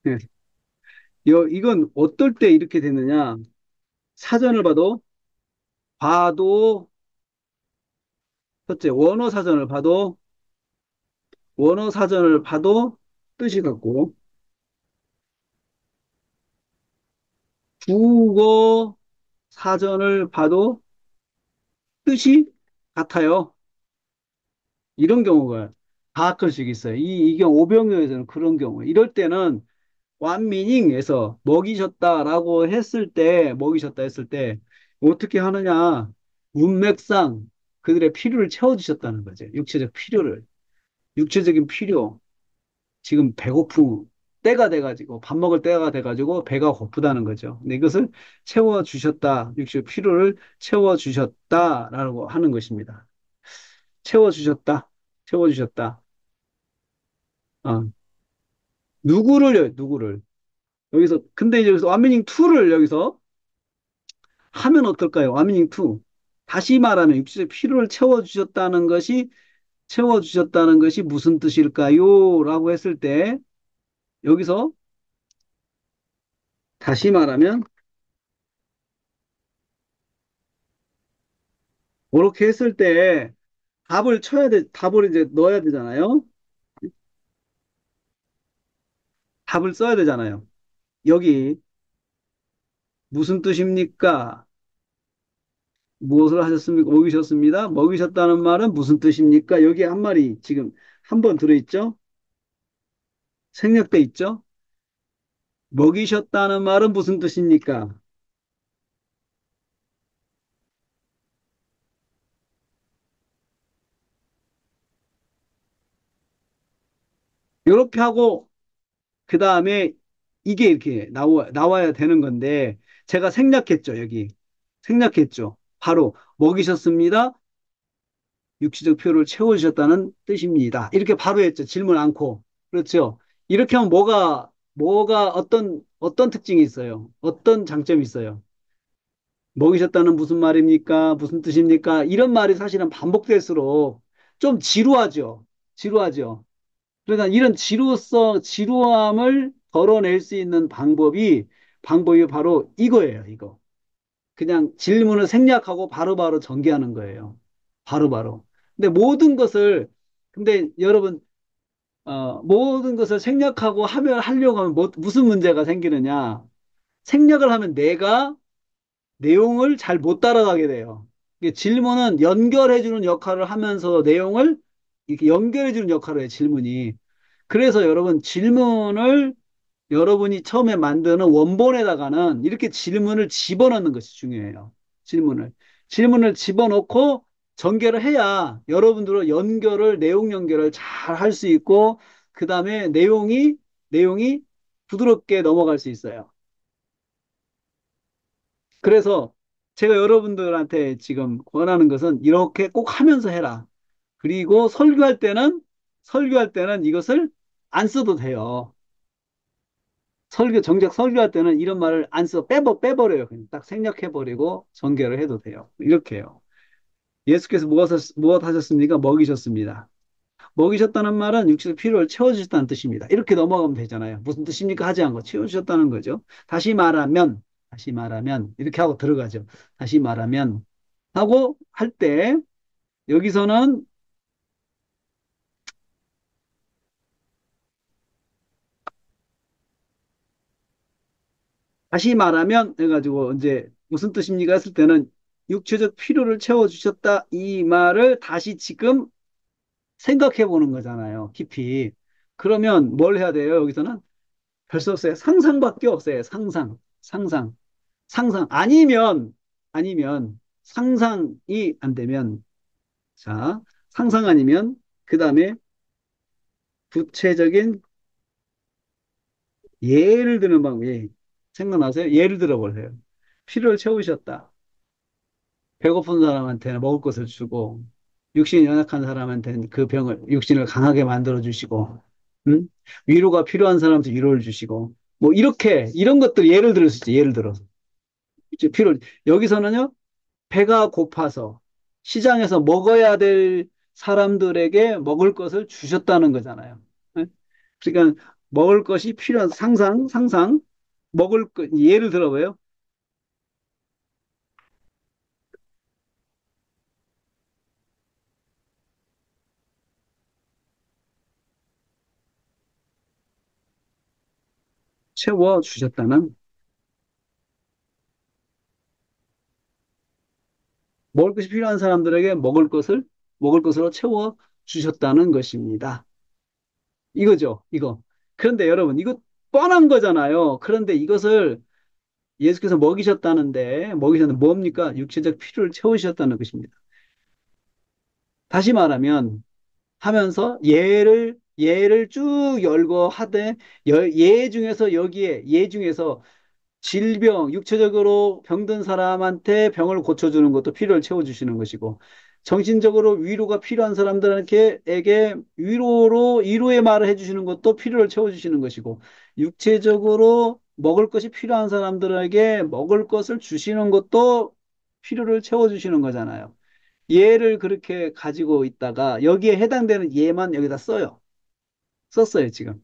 예. 이건 어떨 때 이렇게 되느냐. 사전을 봐도, 첫째, 원어 사전을 봐도 뜻이 같고, 국어 사전을 봐도 뜻이 같아요. 이런 경우가 가끔씩 있어요. 이 경우 오병이어에서는 그런 경우. 이럴 때는 완미닝에서 먹이셨다 했을 때 어떻게 하느냐? 문맥상 그들의 필요를 채워주셨다는 거죠. 육체적 필요를. 육체적인 필요. 지금 배고픔 때가 돼가지고 밥 먹을 때가 돼가지고 배가 고프다는 거죠. 근데 이것을 채워주셨다. 육체적 필요를 채워주셨다라고 하는 것입니다. 채워주셨다. 채워주셨다. 어, 누구를요, 누구를. 여기서, 근데 이제 여기서 와미닝 2를 여기서 하면 어떨까요? 와미닝 2. 다시 말하면 육체적 필요를 채워주셨다는 것이 무슨 뜻일까요? 라고 했을 때, 여기서 다시 말하면, 그렇게 했을 때, 답을 이제 넣어야 되잖아요? 답을 써야 되잖아요. 여기, 무슨 뜻입니까? 무엇을 하셨습니까? 먹이셨습니다. 먹이셨다는 말은 무슨 뜻입니까? 여기 한 말이 지금 한 번 들어있죠? 생략돼 있죠? 먹이셨다는 말은 무슨 뜻입니까? 이렇게 하고 그 다음에 이게 이렇게 나와야 되는 건데 제가 생략했죠, 여기. 생략했죠. 바로 먹이셨습니다. 육체적 필요를 채워주셨다는 뜻입니다. 이렇게 바로 했죠. 질문 않고. 그렇죠. 이렇게 하면 어떤 특징이 있어요? 어떤 장점이 있어요? 먹이셨다는 무슨 말입니까? 무슨 뜻입니까? 이런 말이 사실은 반복될수록 좀 지루하죠. 지루하죠. 그러니까 이런 지루함을 덜어낼 수 있는 방법이 바로 이거예요, 이거. 그냥 질문을 생략하고 바로바로 전개하는 거예요. 바로바로. 근데 근데 여러분, 모든 것을 생략하고 하려고 하면 무슨 문제가 생기느냐. 생략을 하면 내가 내용을 잘 못 따라가게 돼요. 이게 질문은 연결해주는 역할을 하면서 내용을 이렇게 연결해주는 역할을 해요, 질문이. 그래서 여러분, 여러분이 처음에 만드는 원본에다가는 이렇게 질문을 집어넣는 것이 중요해요. 질문을. 질문을 집어넣고 전개를 해야 여러분들은 내용 연결을 잘 할 수 있고, 그 다음에 내용이 부드럽게 넘어갈 수 있어요. 그래서 제가 여러분들한테 지금 권하는 것은 이렇게 꼭 하면서 해라. 그리고 설교할 때는 이것을 안 써도 돼요. 정작 설교할 때는 이런 말을 안 써, 빼버려요. 그냥 딱 생략해버리고 전개를 해도 돼요. 이렇게 해요. 예수께서 무엇 하셨습니까? 먹이셨습니다. 먹이셨다는 말은 육체의 필요를 채워주셨다는 뜻입니다. 이렇게 넘어가면 되잖아요. 무슨 뜻입니까? 하지 않고 채워주셨다는 거죠. 다시 말하면, 이렇게 하고 들어가죠. 다시 말하면, 하고 할 때, 여기서는 다시 말하면 해가지고 이제 무슨 뜻입니까? 했을 때는 육체적 필요를 채워주셨다. 이 말을 다시 지금 생각해 보는 거잖아요. 깊이. 그러면 뭘 해야 돼요? 여기서는 별 수 없어요. 상상밖에 없어요. 상상, 상상, 상상. 아니면 상상이 안 되면 자, 상상 아니면 그 다음에 구체적인 예를 드는 방법이 생각나세요? 예를 들어보세요. 필요를 채우셨다. 배고픈 사람한테는 먹을 것을 주고, 육신이 연약한 사람한테는 그 병을, 육신을 강하게 만들어 주시고, 음? 위로가 필요한 사람한테 위로를 주시고, 뭐, 이렇게, 이런 것들 예를 들을 수 있죠. 예를 들어서. 이제 여기서는요, 배가 고파서 시장에서 먹어야 될 사람들에게 먹을 것을 주셨다는 거잖아요. 예? 그러니까 먹을 것이 필요한 상상, 먹을 것, 예를 들어봐요. 채워 주셨다는 먹을 것이 필요한 사람들에게 먹을 것으로 채워 주셨다는 것입니다. 이거죠, 이거. 그런데 여러분, 이거 뻔한 거잖아요. 그런데 이것을 예수께서 먹이셨는데 뭡니까? 육체적 필요를 채우셨다는 것입니다. 다시 말하면, 하면서 예를 쭉 열고 하되, 예 중에서 예 중에서 육체적으로 병든 사람한테 병을 고쳐주는 것도 필요를 채워주시는 것이고, 정신적으로 위로가 필요한 사람들에게 위로의 말을 해주시는 것도 필요를 채워주시는 것이고, 육체적으로 먹을 것이 필요한 사람들에게 먹을 것을 주시는 것도 필요를 채워주시는 거잖아요. 예를 그렇게 가지고 있다가 여기에 해당되는 예만 여기다 써요. 썼어요, 지금.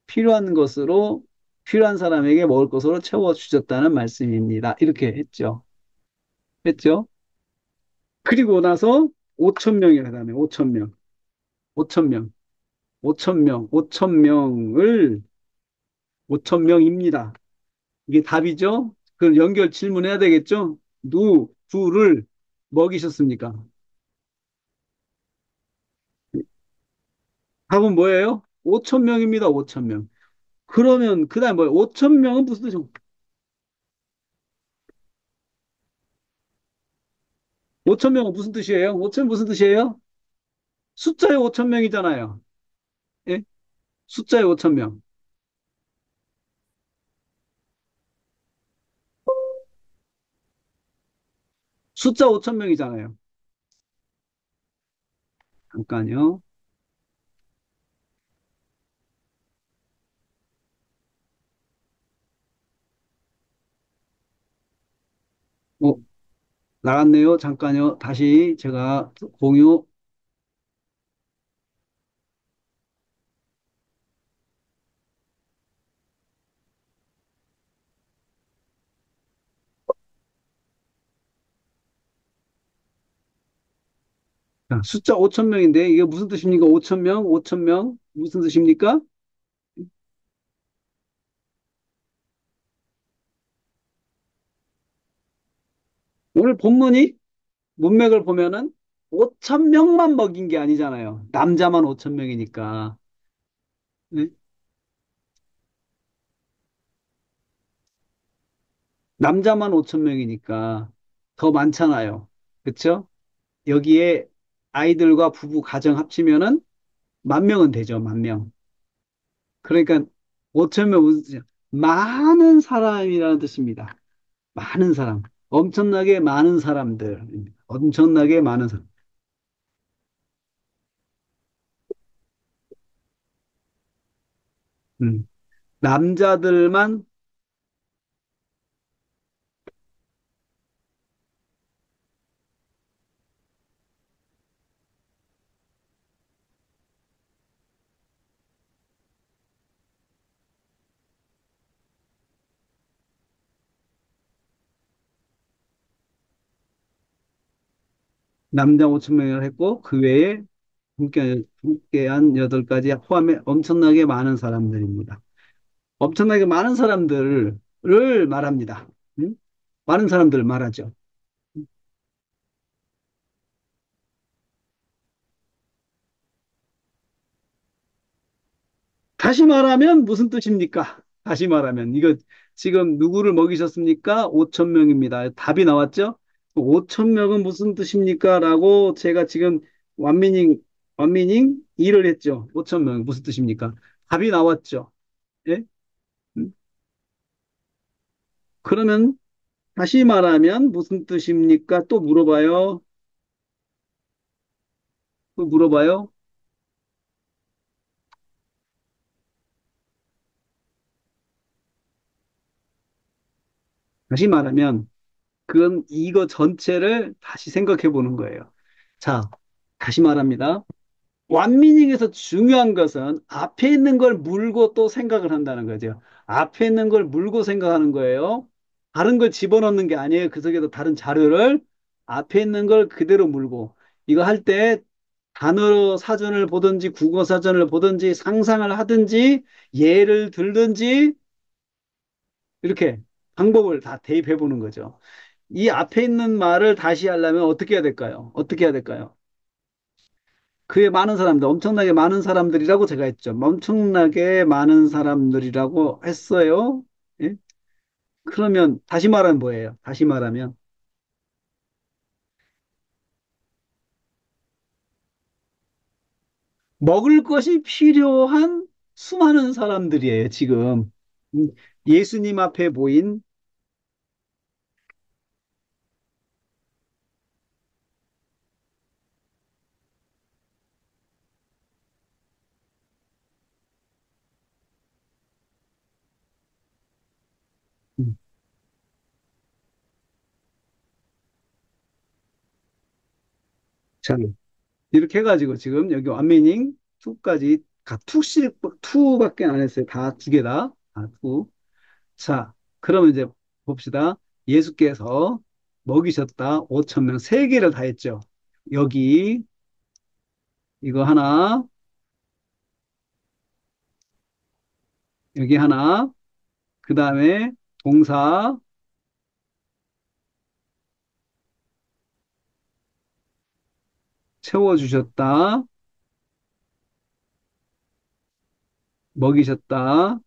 필요한 것으로 필요한 사람에게 먹을 것으로 채워 주셨다는 말씀입니다. 이렇게 했죠. 그리고 나서 5천 명이 그다음에 5천 명, 5천 명, 5천 명, 5천 명을 5천 명입니다. 이게 답이죠? 그 연결 질문해야 되겠죠? 누구를 먹이셨습니까? 답은 뭐예요? 5천 명입니다. 5천 명. 그러면 그다음 뭐예요? 5천 명은 무슨 뜻이죠? 5천 명은 무슨 뜻이에요? 5천 무슨 뜻이에요? 숫자에 5천 명이잖아요. 예? 숫자에 5천 명. 숫자 5천 명이잖아요. 잠깐요. 어, 나갔네요. 잠깐요. 다시 제가 공유. 자, 숫자 5천 명인데 이게 무슨 뜻입니까? 5천 명, 5천 명. 무슨 뜻입니까? 오늘 본문이 문맥을 보면은 5천 명만 먹인 게 아니잖아요. 남자만 5천 명이니까. 네? 남자만 5천 명이니까 더 많잖아요. 그렇죠? 여기에 아이들과 부부 가정 합치면은 만 명은 되죠. 만 명. 그러니까 5천 명 무슨 뜻이야? 많은 사람이라는 뜻입니다. 많은 사람. 엄청나게 많은 사람들. 엄청나게 많은 사람. 음. 남자들만 남자 5천 명을 했고 그 외에 함께한 8가지 포함해 엄청나게 많은 사람들입니다. 엄청나게 많은 사람들을 말합니다. 음? 많은 사람들 말하죠. 다시 말하면 무슨 뜻입니까? 다시 말하면 이거 지금 누구를 먹이셨습니까? 5천 명입니다. 답이 나왔죠? 5천 명은 무슨 뜻입니까? 라고 제가 지금 완미닝 완미닝 일을 했죠. 5천 명 무슨 뜻입니까? 답이 나왔죠. 예? 음? 그러면 다시 말하면 무슨 뜻입니까? 또 물어봐요. 또 물어봐요. 다시 말하면 그건 이거 전체를 다시 생각해 보는 거예요. 자, 다시 말합니다. 완미닝에서 중요한 것은 앞에 있는 걸 물고 또 생각을 한다는 거죠. 앞에 있는 걸 물고 생각하는 거예요. 다른 걸 집어넣는 게 아니에요. 그 속에도 다른 자료를 앞에 있는 걸 그대로 물고 이거 할 때 단어 사전을 보든지 국어 사전을 보든지 상상을 하든지 예를 들든지 이렇게 방법을 다 대입해 보는 거죠. 이 앞에 있는 말을 다시 하려면 어떻게 해야 될까요? 어떻게 해야 될까요? 그에 많은 사람들, 엄청나게 많은 사람들이라고 제가 했죠. 엄청나게 많은 사람들이라고 했어요. 예? 그러면 다시 말하면 뭐예요? 다시 말하면 먹을 것이 필요한 수많은 사람들이에요, 지금. 음, 예수님 앞에 모인 자, 이렇게 해가지고 지금 여기 완미닝 2까지 투밖에 안 했어요. 다 두 개다. 아, 투. 자, 그러면 이제 봅시다. 예수께서 먹이셨다 5천 명, 세 개를 다 했죠. 여기 이거 하나, 여기 하나, 그 다음에 동사 채워주셨다, 먹이셨다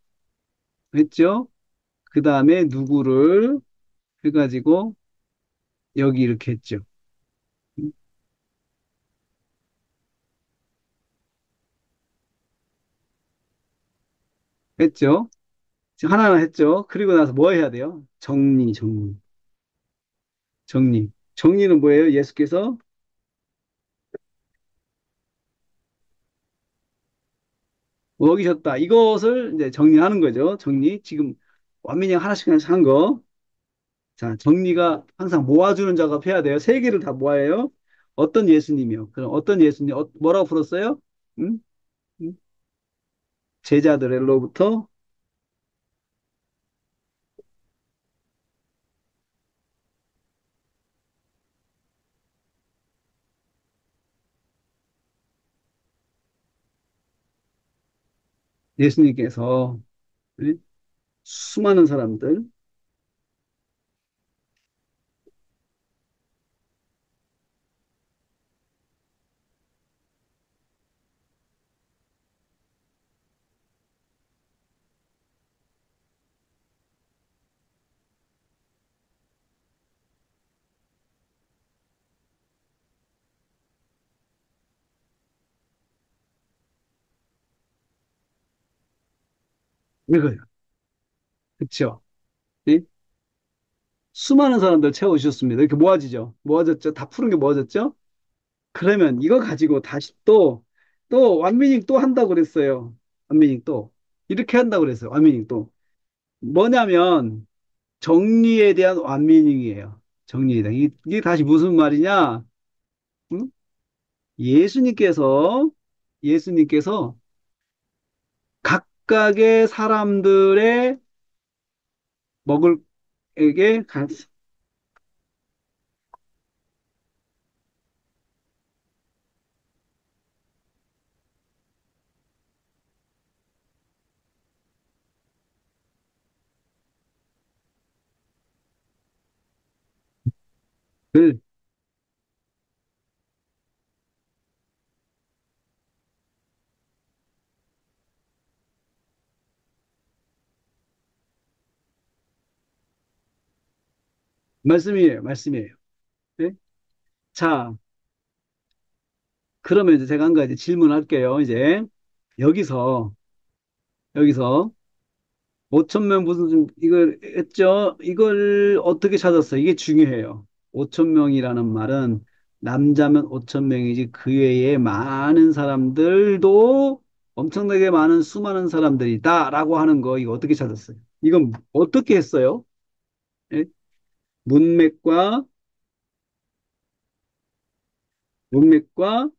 했죠. 그 다음에 누구를 해가지고 여기 이렇게 했죠. 했죠. 하나는 했죠. 그리고 나서 뭐 해야 돼요? 정리, 정리, 정리. 정리는 뭐예요? 예수께서 먹이셨다. 이것을 이제 정리하는 거죠. 정리. 지금 완민이 하나씩 하나씩 한 거. 자, 정리가 항상 모아주는 작업 해야 돼요. 세 개를 다 모아요. 어떤 예수님이요? 그럼 어떤 예수님, 뭐라고 풀었어요? 음? 음? 제자들로부터 예수님께서 예? 수많은 사람들, 이거요. 그쵸? 예? 수많은 사람들 채워주셨습니다. 이렇게 모아지죠? 모아졌죠? 다 푸른 게 모아졌죠? 그러면 이거 가지고 다시 또 완미닝 또 한다고 그랬어요. 완미닝 또. 이렇게 한다고 그랬어요. 완미닝 또. 뭐냐면, 정리에 대한 완미닝이에요. 정리에 대한. 이게 다시 무슨 말이냐? 응? 예수님께서, 예수님께서 각각의 사람들의 먹을, 에게 을, 말씀이에요. 말씀이에요. 네? 자, 그러면 이제 제가 한 가지 질문할게요. 이제 여기서 5천 명 무슨 좀 이걸 했죠? 이걸 어떻게 찾았어요? 이게 중요해요. 5천 명이라는 말은 남자면 5천 명이지 그 외에 많은 사람들도 엄청나게 많은 수많은 사람들이다라고 하는 거 이거 어떻게 찾았어요? 이건 어떻게 했어요? 예? 문맥과 문맥과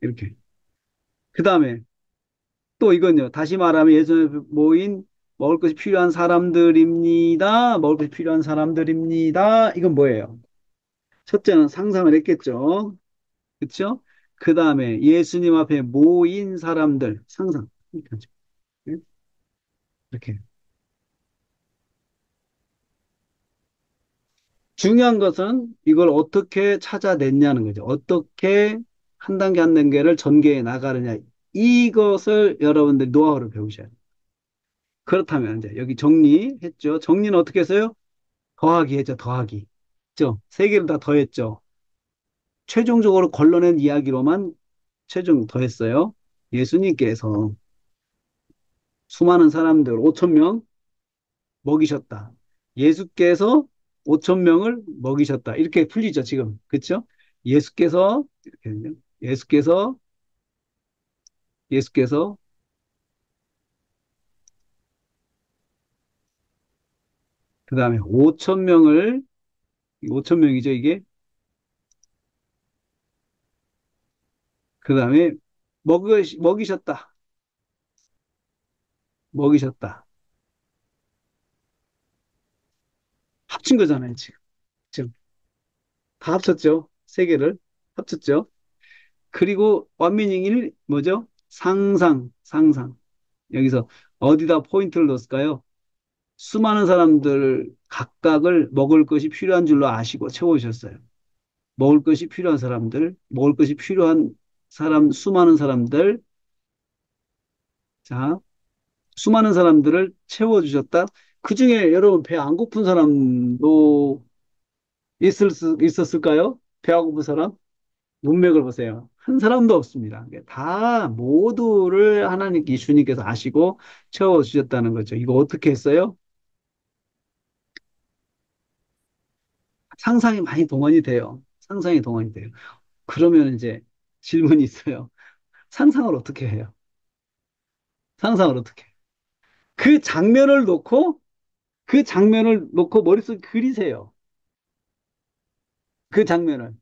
이렇게. 그 다음에 또 이건요. 다시 말하면 예전에 모인 먹을 것이 필요한 사람들입니다. 먹을 것이 필요한 사람들입니다. 이건 뭐예요? 첫째는 상상을 했겠죠. 그렇죠? 그 다음에 예수님 앞에 모인 사람들 상상. 이렇게 하죠. 네? 이렇게. 중요한 것은 이걸 어떻게 찾아냈냐는 거죠. 어떻게 한 단계 한 단계를 전개해 나가느냐. 이것을 여러분들 노하우를 배우셔야 돼요. 그렇다면 이제 여기 정리했죠. 정리는 어떻게 했어요? 더하기 했죠. 더하기. 그죠? 세 개를 다 더했죠. 최종적으로 걸러낸 이야기로만 최종 더했어요. 예수님께서 수많은 사람들 5천 명 먹이셨다. 예수께서 5천 명을 먹이셨다. 이렇게 풀리죠, 지금. 그렇죠? 예수께서 이렇게 예수께서 그다음에 5천 명을 5천 명이죠, 이게. 그다음에 먹이셨다. 먹이셨다. 합친 거잖아요, 지금. 지금 다 합쳤죠. 세 개를 합쳤죠. 그리고 원미닝이 뭐죠? 상상. 여기서 어디다 포인트를 넣었을까요? 수많은 사람들 각각을 먹을 것이 필요한 줄로 아시고 채워주셨어요. 먹을 것이 필요한 사람들, 먹을 것이 필요한 사람, 수많은 사람들, 자, 수많은 사람들을 채워주셨다. 그 중에 여러분 배 안 고픈 사람도 있었을까요? 배 안 고픈 사람? 문맥을 보세요. 한 사람도 없습니다. 다 모두를 하나님께 주님께서 아시고 채워주셨다는 거죠. 이거 어떻게 했어요? 상상이 많이 동원이 돼요. 상상이 동원이 돼요. 그러면 이제 질문이 있어요. 상상을 어떻게 해요? 상상을 어떻게 해요? 그 장면을 놓고 그 장면을 놓고 머릿속에 그리세요. 그 장면을.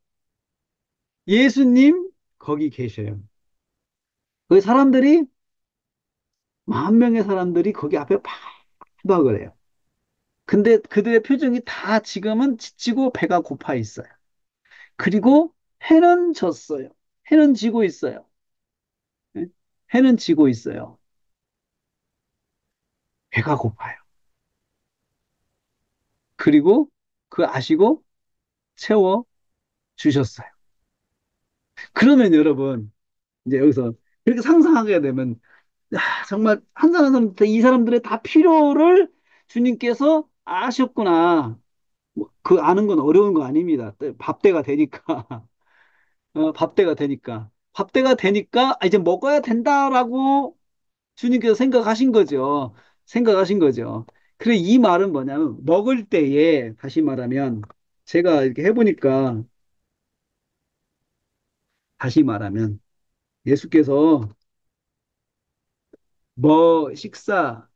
예수님 거기 계셔요. 그 사람들이 만 명의 사람들이 거기 앞에 파박을 해요. 근데 그들의 표정이 다 지금은 지치고 배가 고파 있어요. 그리고 해는 졌어요. 해는 지고 있어요. 예? 해는 지고 있어요. 배가 고파요. 그리고 그 아시고 채워 주셨어요. 그러면 여러분, 이제 여기서 그렇게 상상하게 되면, 야, 정말 한 사람 한 사람, 이 사람들의 다 필요를 주님께서 아셨구나. 그 아는 건 어려운 거 아닙니다. 밥대가 되니까. 밥대가 되니까. 밥대가 되니까, 이제 먹어야 된다라고 주님께서 생각하신 거죠. 생각하신 거죠. 그래, 이 말은 뭐냐면, 먹을 때에, 다시 말하면, 제가 이렇게 해보니까, 다시 말하면, 예수께서 뭐 식사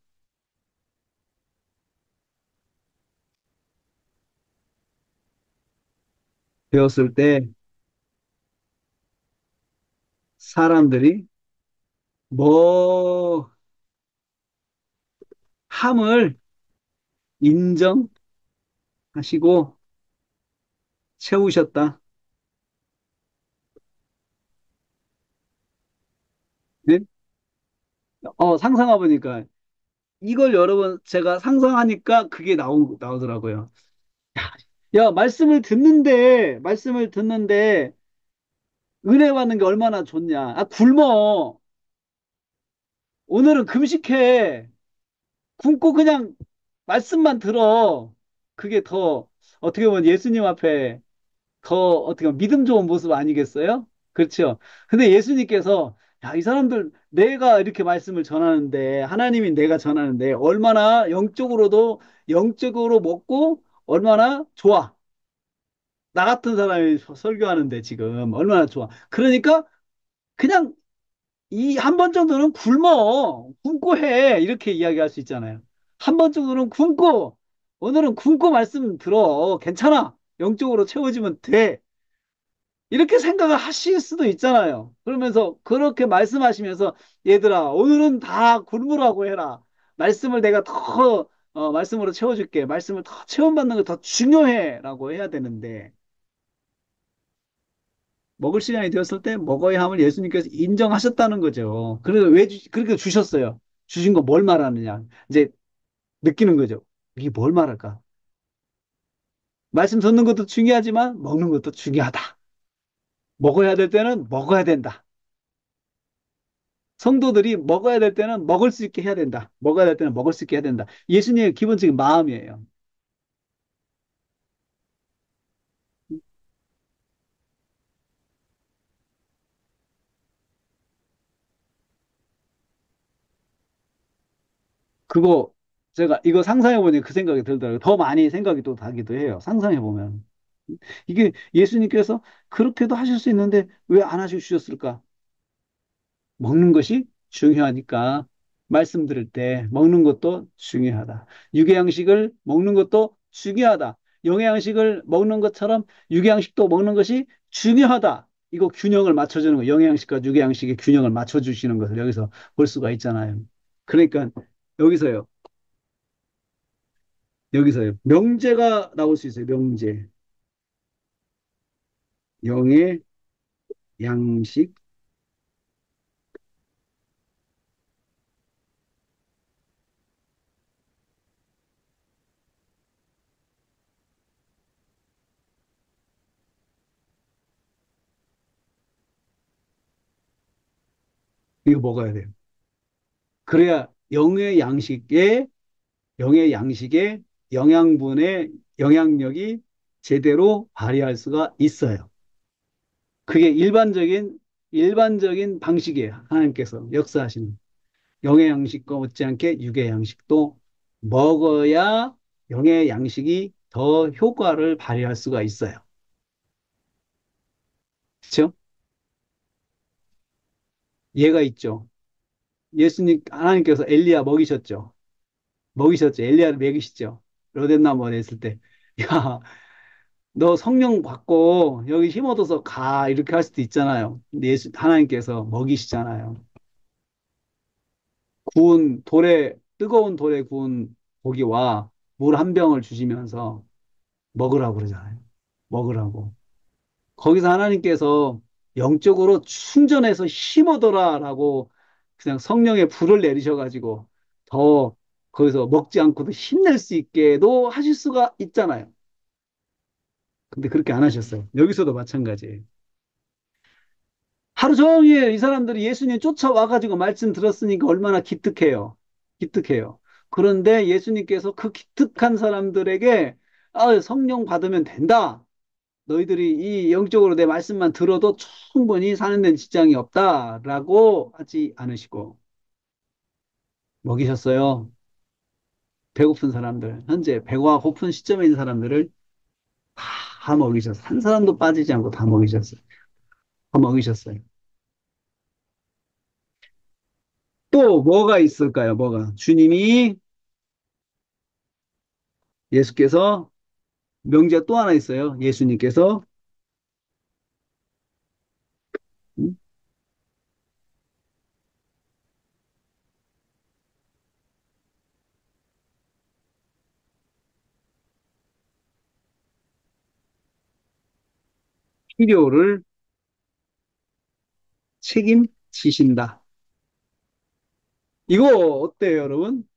되었을 때 사람들이 뭐 함을 인정하시고 채우셨다. 네? 상상해 보니까 이걸 여러분 제가 상상하니까 그게 나오더라고요. 야, 말씀을 듣는데 은혜 받는 게 얼마나 좋냐. 아, 굶어. 오늘은 금식해. 굶고 그냥 말씀만 들어. 그게 더 어떻게 보면 예수님 앞에 더 어떻게 보면 믿음 좋은 모습 아니겠어요? 그렇죠. 근데 예수님께서 야, 이 사람들 내가 이렇게 말씀을 전하는데 하나님이 내가 전하는데 얼마나 영적으로도 영적으로 먹고 얼마나 좋아. 나 같은 사람이 설교하는데 지금 얼마나 좋아. 그러니까 그냥 이 한 번 정도는 굶고 해. 이렇게 이야기할 수 있잖아요. 한 번 정도는 굶고 오늘은 굶고 말씀 들어. 괜찮아. 영적으로 채워지면 돼. 이렇게 생각을 하실 수도 있잖아요. 그러면서 그렇게 말씀하시면서 얘들아 오늘은 다 굶으라고 해라. 말씀을 내가 더 말씀으로 채워줄게. 말씀을 더 체험받는 게 더 중요해라고 해야 되는데 먹을 시간이 되었을 때 먹어야 함을 예수님께서 인정하셨다는 거죠. 그래서 그렇게 주셨어요. 주신 거 뭘 말하느냐. 이제 느끼는 거죠. 이게 뭘 말할까? 말씀 듣는 것도 중요하지만 먹는 것도 중요하다. 먹어야 될 때는 먹어야 된다. 성도들이 먹어야 될 때는 먹을 수 있게 해야 된다. 먹어야 될 때는 먹을 수 있게 해야 된다. 예수님의 기본적인 마음이에요. 그거 제가 이거 상상해 보니 그 생각이 들더라고요. 더 많이 생각이 또 나기도 해요. 상상해 보면. 이게 예수님께서 그렇게도 하실 수 있는데 왜 안 하셔주셨을까? 먹는 것이 중요하니까 말씀 들을 때 먹는 것도 중요하다. 유괴양식을 먹는 것도 중요하다. 영양식을 먹는 것처럼 유괴양식도 먹는 것이 중요하다. 이거 균형을 맞춰주는 거, 영양식과 유괴양식의 균형을 맞춰주시는 것을 여기서 볼 수가 있잖아요. 그러니까 여기서요, 여기서요, 명제가 나올 수 있어요. 명제, 영의 양식, 이거 먹어야 돼요. 그래야 영의 양식의 영양분의 영향력이 제대로 발휘할 수가 있어요. 그게 일반적인 방식이에요. 하나님께서 역사하시는. 영의 양식과 못지않게 육의 양식도 먹어야 영의 양식이 더 효과를 발휘할 수가 있어요. 그렇죠? 예가 있죠. 하나님께서 엘리야 먹이셨죠. 먹이셨죠. 엘리야를 먹이시죠. 로덴나무 했을 때. 야, 너 성령 받고 여기 힘 얻어서 가 이렇게 할 수도 있잖아요. 근데 하나님께서 먹이시잖아요. 뜨거운 돌에 구운 고기와 물 한 병을 주시면서 먹으라고 그러잖아요. 먹으라고. 거기서 하나님께서 영적으로 충전해서 힘 얻어라라고 그냥 성령의 불을 내리셔가지고 더 거기서 먹지 않고도 힘낼 수 있게도 하실 수가 있잖아요. 근데 그렇게 안 하셨어요. 여기서도 마찬가지예요. 하루 종일 이 사람들이 예수님 쫓아와가지고 말씀 들었으니까 얼마나 기특해요. 기특해요. 그런데 예수님께서 그 기특한 사람들에게 성령 받으면 된다. 너희들이 이 영적으로 내 말씀만 들어도 충분히 사는 데는 지장이 없다라고 하지 않으시고 먹이셨어요. 배고픈 사람들, 현재 배가 고픈 시점에 있는 사람들을 다 먹이셨어요. 한 사람도 빠지지 않고 다 먹이셨어요. 다 먹이셨어요. 또 뭐가 있을까요? 뭐가? 예수께서 명제가 또 하나 있어요. 예수님께서 음, 필요를 책임지신다. 이거 어때요, 여러분?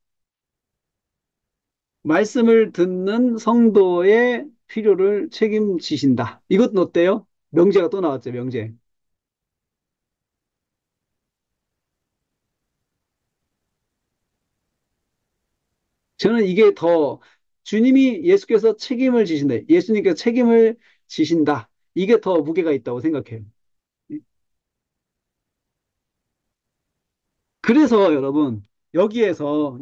말씀을 듣는 성도의 필요를 책임지신다. 이것도 어때요? 명제가 또 나왔죠, 명제. 저는 이게 더 주님이 예수께서 책임을 지신다. 예수님께서 책임을 지신다. 이게 더 무게가 있다고 생각해요. 그래서 여러분, 여기에서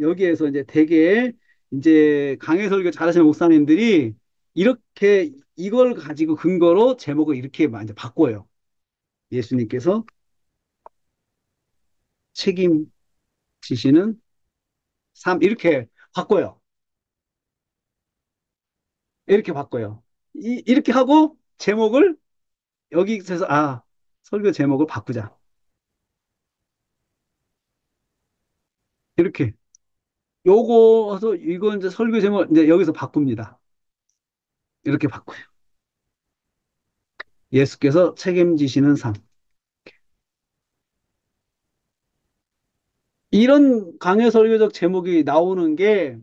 이제 되게 이제 강해설교 잘하시는 목사님들이 이렇게 이걸 가지고 근거로 제목을 이렇게 이제 바꿔요. 예수님께서 책임지시는 삶, 이렇게 바꿔요. 이렇게 바꿔요. 이렇게 하고 제목을 여기서, 설교 제목을 바꾸자. 이렇게. 이거 이제 설교 제목 이제 여기서 바꿉니다. 이렇게 바꿔요. 예수께서 책임지시는 삶. 이런 강해 설교적 제목이 나오는 게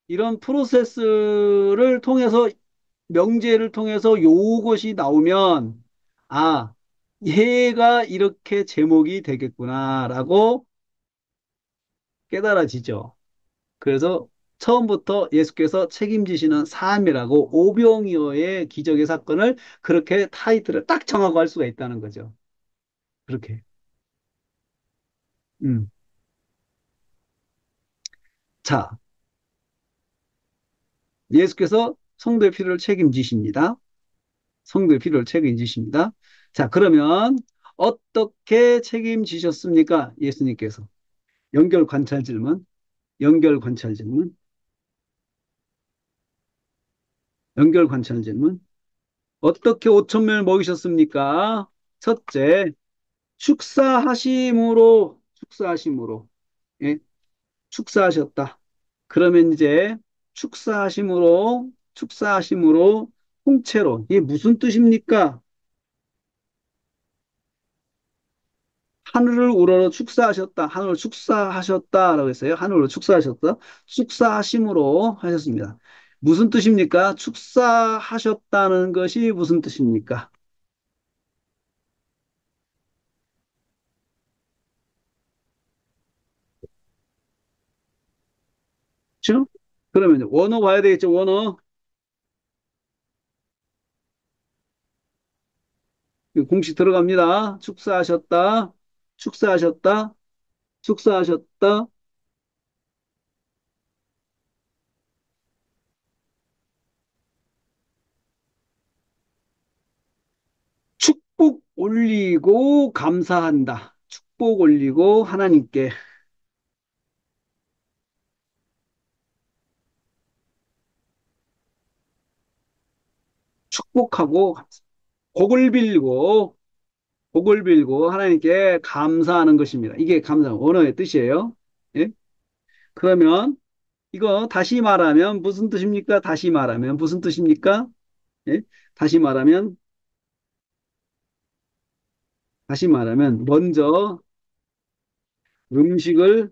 이런 프로세스를 통해서 명제를 통해서 요것이 나오면 아, 얘가 이렇게 제목이 되겠구나라고 깨달아지죠. 그래서 처음부터 예수께서 책임지시는 삶이라고 오병이어의 기적의 사건을 그렇게 타이틀을 딱 정하고 할 수가 있다는 거죠. 그렇게. 음. 자, 예수께서 성도의 필요를 책임지십니다. 성도의 필요를 책임지십니다. 자, 그러면 어떻게 책임지셨습니까? 예수님께서. 연결 관찰 질문, 연결 관찰 질문, 연결 관찰 질문. 어떻게 5천 명을 먹이셨습니까? 첫째, 축사하심으로, 예, 축사하셨다. 그러면 이제 축사하심으로, 통째로. 이게 무슨 뜻입니까? 하늘을 우러러 축사하셨다. 하늘을 축사하셨다라고 했어요. 하늘을 축사하셨다. 축사하심으로 하셨습니다. 무슨 뜻입니까? 축사하셨다는 것이 무슨 뜻입니까? 그렇죠? 그러면 이제 원어 봐야 되겠죠. 원어. 공식 들어갑니다. 축사하셨다, 축사하셨다. 축복 올리고 감사한다. 축복 올리고 하나님께 축복하고 복을 빌고 하나님께 감사하는 것입니다. 이게 감사 언어의 뜻이에요. 예? 그러면 이거 다시 말하면 무슨 뜻입니까? 다시 말하면 무슨 뜻입니까? 예? 다시 말하면 다시 말하면 먼저 음식을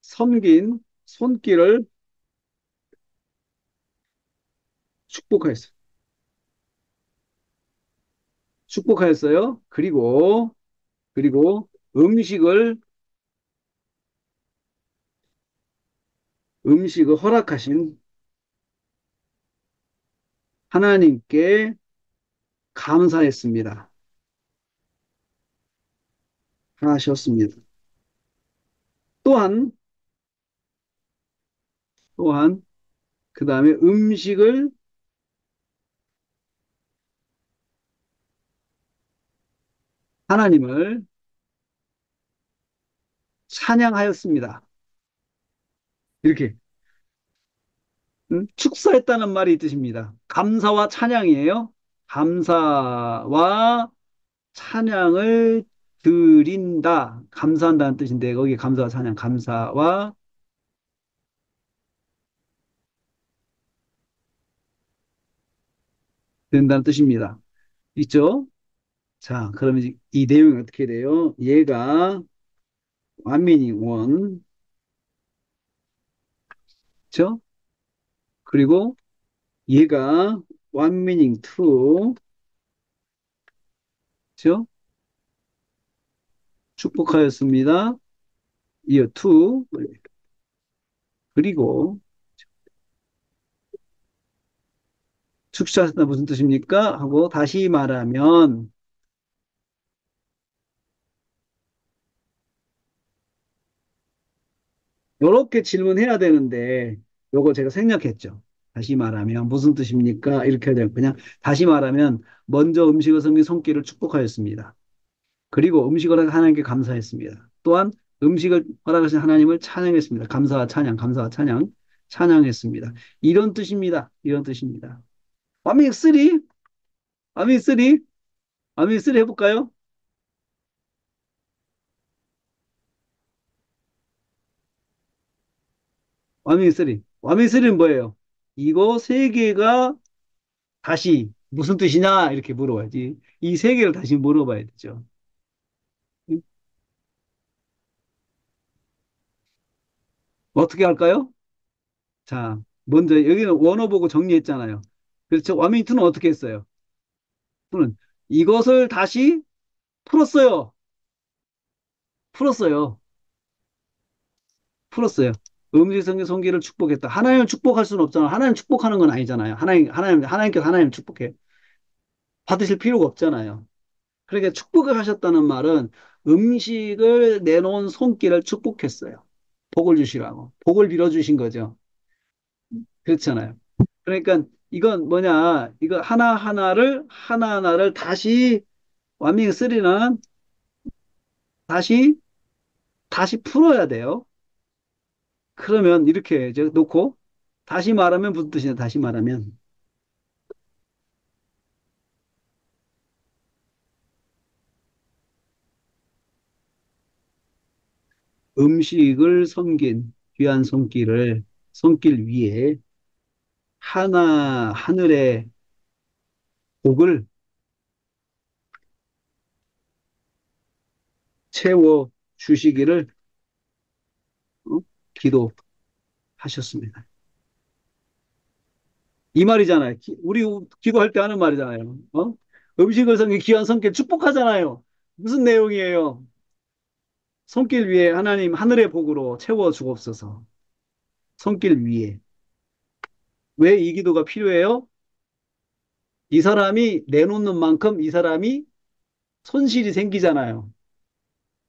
섬긴 손길을 축복하였어요. 축복하였어요. 그리고 음식을 허락하신 하나님께 감사했습니다. 하셨습니다. 또한, 또한, 그 다음에 음식을 하나님을 찬양하였습니다. 이렇게 축사했다는 말이 이 뜻입니다. 감사와 찬양이에요. 감사와 찬양을 드린다. 감사한다는 뜻인데 거기 감사와 찬양, 감사와 된다는 뜻입니다. 있죠? 자, 그러면 이 내용이 어떻게 돼요? 얘가 완민이 원, 그죠? 그리고 얘가 완미닝 투, 그죠? 축복하였습니다. 이어 투, 그리고 축사하셨다 무슨 뜻입니까? 하고 다시 말하면 이렇게 질문해야 되는데 요거 제가 생략했죠. 다시 말하면 무슨 뜻입니까? 이렇게 해야 돼요. 그냥 다시 말하면 먼저 음식을 섬긴 손길을 축복하였습니다. 그리고 음식을 하나님께 감사했습니다. 또한 음식을 허락하신 하나님을 찬양했습니다. 감사와 찬양, 감사와 찬양, 찬양했습니다. 이런 뜻입니다. 이런 뜻입니다. 와밍 3? 와밍 3? 와밍 3 해볼까요? 와밍 3. 와밍 3는 뭐예요? 이거 세 개가 다시 무슨 뜻이냐? 이렇게 물어봐야지. 이 세 개를 다시 물어봐야 되죠. 어떻게 할까요? 자, 먼저 여기는 원어 보고 정리했잖아요. 그렇죠. 와밍2는 어떻게 했어요? 2는 이것을 다시 풀었어요. 풀었어요. 풀었어요. 음지성의 손길을 축복했다. 하나님을 축복할 수는 없잖아. 하나님 축복하는 건 아니잖아요. 하나님께서 하나님 축복해. 받으실 필요가 없잖아요. 그러니까 축복을 하셨다는 말은 음식을 내놓은 손길을 축복했어요. 복을 주시라고. 복을 빌어주신 거죠. 그렇잖아요. 그러니까 이건 뭐냐. 이거 하나하나를 다시 와밍 3는 다시, 다시 풀어야 돼요. 그러면 이렇게 이제 놓고 다시 말하면 무슨 뜻이냐. 다시 말하면 음식을 섬긴 귀한 손길 위에 하늘의 복을 채워 주시기를 어? 기도하셨습니다. 이 말이잖아요. 우리 기도할 때 하는 말이잖아요. 음식을 섬긴 귀한 손길 축복하잖아요. 무슨 내용이에요? 손길 위에 하나님 하늘의 복으로 채워 주옵소서. 손길 위에. 왜 이 기도가 필요해요? 이 사람이 내놓는 만큼 이 사람이 손실이 생기잖아요.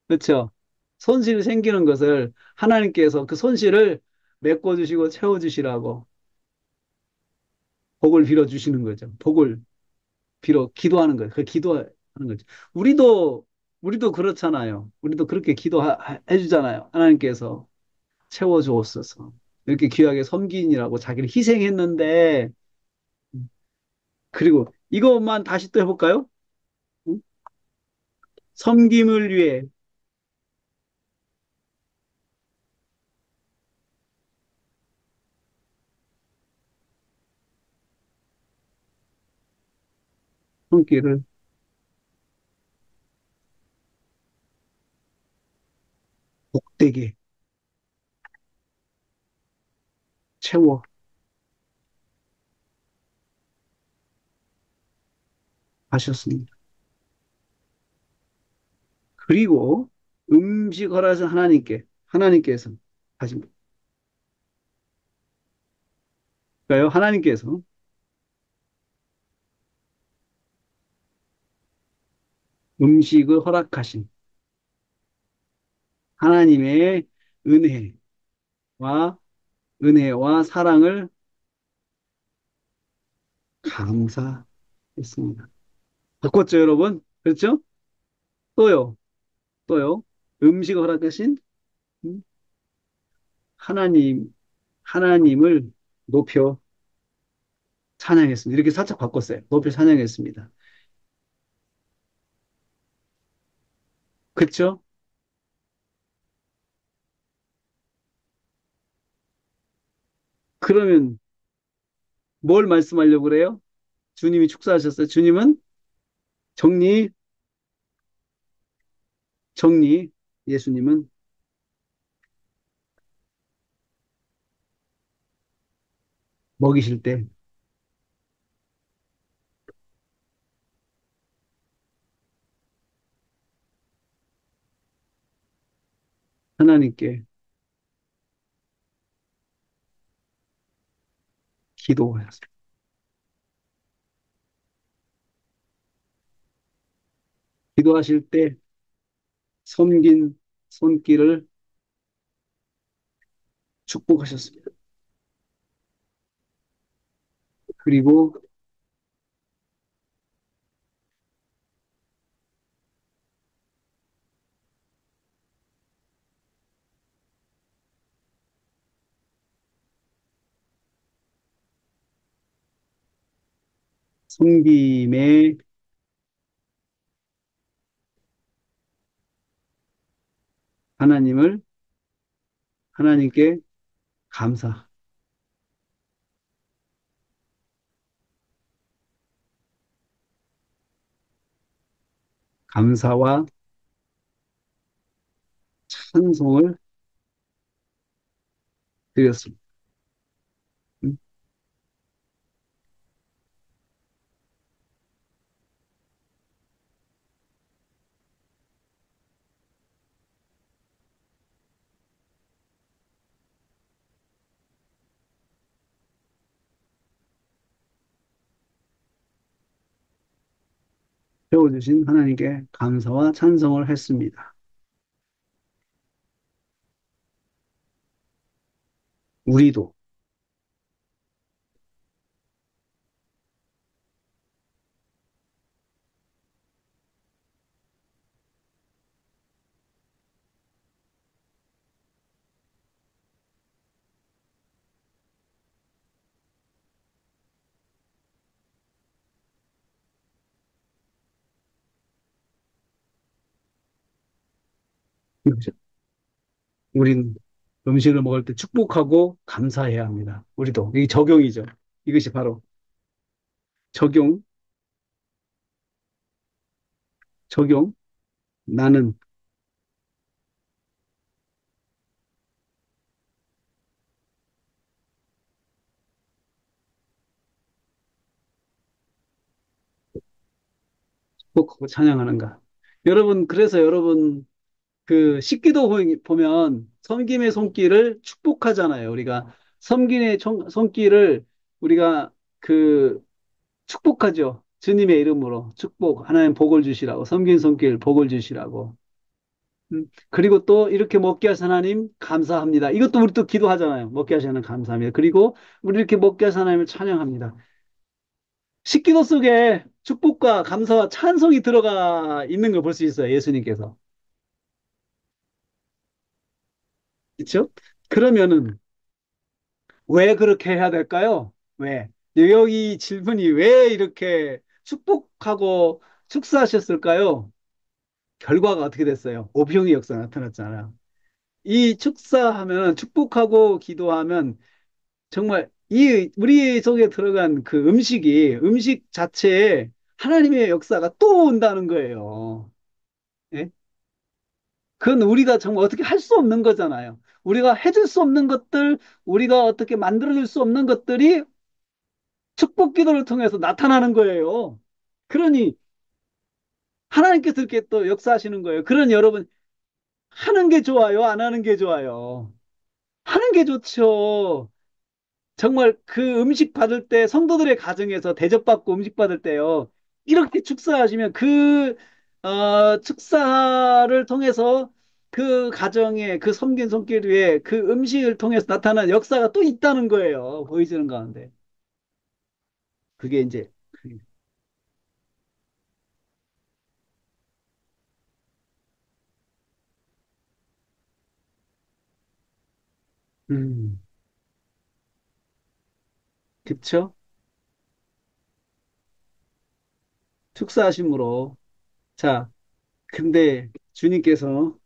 그렇죠? 손실이 생기는 것을 하나님께서 그 손실을 메꿔주시고 채워주시라고 복을 빌어주시는 거죠. 복을 빌어 기도하는 거예요. 그 기도하는 거죠. 우리도 그렇잖아요. 우리도 그렇게 기도해 주잖아요. 하나님께서 채워주옵소서. 이렇게 귀하게 섬긴이라고 자기를 희생했는데 그리고 이것만 다시 또 해볼까요? 응? 섬김을 위해 손길을 복되게 채워 하셨습니다. 그리고 음식 허락하신 하나님께서 다시 볼까요? 하나님께서 음식을 허락하신 하나님의 은혜와 은혜와 사랑을 감사했습니다. 바꿨죠, 여러분? 그렇죠? 또요, 또요. 음식을 허락하신 하나님, 하나님을 높여 찬양했습니다. 이렇게 살짝 바꿨어요. 높여 찬양했습니다. 그렇죠? 그러면 뭘 말씀하려고 그래요? 주님이 축사하셨어요. 주님은 정리, 정리, 예수님은 먹이실 때 하나님께 기도하였습니다. 기도하실 때 섬긴 손길을 축복하셨습니다. 그리고 섬김의 하나님을 하나님께 감사, 감사와 찬송을 드렸습니다. 음, 세워주신 하나님께 감사와 찬송을 했습니다. 우리도 우린 음식을 먹을 때 축복하고 감사해야 합니다. 우리도 이게 적용이죠. 이것이 바로 적용, 적용. 나는 축복하고 찬양하는가. 여러분, 그래서 여러분 그 식기도 보면 섬김의 손길을 축복하잖아요. 우리가 섬김의 손길을 우리가 그 축복하죠. 주님의 이름으로 축복, 하나님 복을 주시라고, 섬긴 손길 복을 주시라고. 그리고 또 이렇게 먹게 하신 하나님 감사합니다. 이것도 우리 또 기도하잖아요. 먹게 하신 하나님 감사합니다. 그리고 우리 이렇게 먹게 하신 하나님을 찬양합니다. 식기도 속에 축복과 감사와 찬송이 들어가 있는 걸 볼 수 있어요. 예수님께서. 그렇죠? 그러면은 왜 그렇게 해야 될까요? 왜? 여기 질문이 왜 이렇게 축복하고 축사하셨을까요? 결과가 어떻게 됐어요? 오병이 역사 나타났잖아요. 이 축사하면 축복하고 기도하면 정말 이 우리 속에 들어간 그 음식 자체에 하나님의 역사가 또 온다는 거예요. 예? 그건 우리가 정말 어떻게 할 수 없는 거잖아요. 우리가 해줄 수 없는 것들, 우리가 어떻게 만들어줄 수 없는 것들이 축복 기도를 통해서 나타나는 거예요. 그러니 하나님께서 이렇게 또 역사하시는 거예요. 그러니 여러분 하는 게 좋아요, 안 하는 게 좋아요. 하는 게 좋죠. 정말 그 음식 받을 때 성도들의 가정에서 대접받고 음식 받을 때요. 이렇게 축사하시면 그 축사를 통해서 그 가정에 그 섬긴 손길 위에 그 음식을 통해서 나타난 역사가 또 있다는 거예요. 보여지는 가운데. 그게 이제 음, 그쵸? 축사하심으로. 자, 근데 주님께서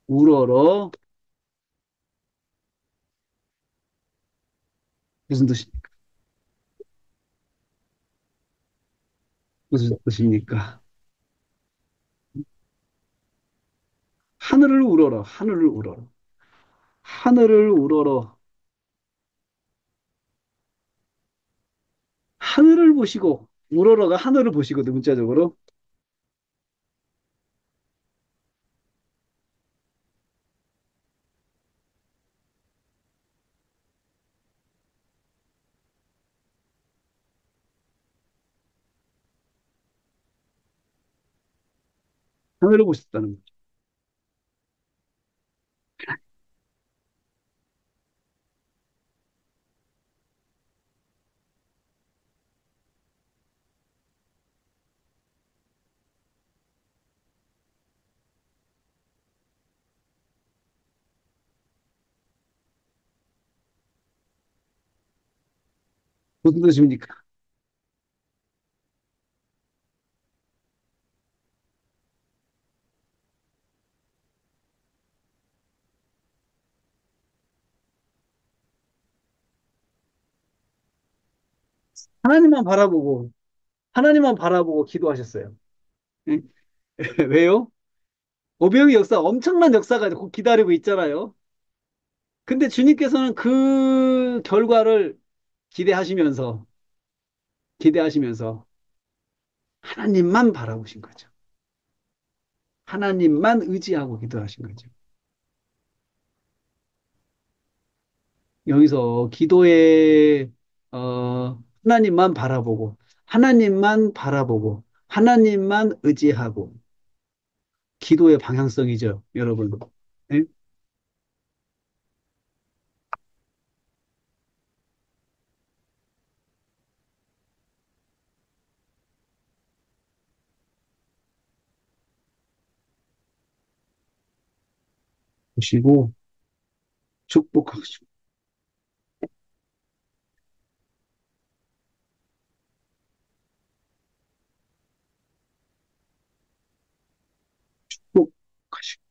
우러러 무슨 뜻이 무슨 뜻입니까? 하늘을 우러러, 하늘을 우러러, 하늘을 우러러, 하늘을 보시고 우러러가 하늘을 보시거든 문자적으로. 하늘을 보셨다는 거죠. 무슨 뜻입니까? 하나님만 바라보고, 하나님만 바라보고 기도하셨어요. 예? 왜요? 오병의 역사, 엄청난 역사가 곧 기다리고 있잖아요. 근데 주님께서는 그 결과를 기대하시면서, 기대하시면서 하나님만 바라보신 거죠. 하나님만 의지하고 기도하신 거죠. 여기서 기도에, 하나님만 바라보고, 하나님만 바라보고, 하나님만 의지하고, 기도의 방향성이죠, 여러분. 예? 보시고, 축복하시고, 축복하시고,